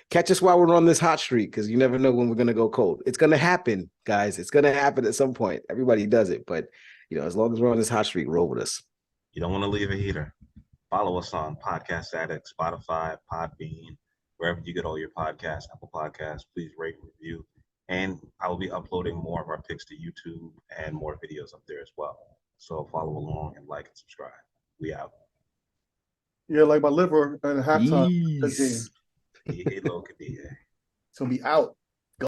catch us while we're on this hot streak because you never know when we're gonna go cold. It's gonna happen, guys. It's gonna happen at some point. Everybody does it, but as long as we're on this hot streak, roll with us. You don't want to leave a heater. Follow us on Podcast Addict, Spotify, Podbean, wherever you get all your podcasts, Apple Podcasts. Please rate and review. And I will be uploading more of our picks to YouTube and more videos up there as well. So follow along and like and subscribe. We out. Yeah, like my liver at halftime. Yes. It's gonna be out.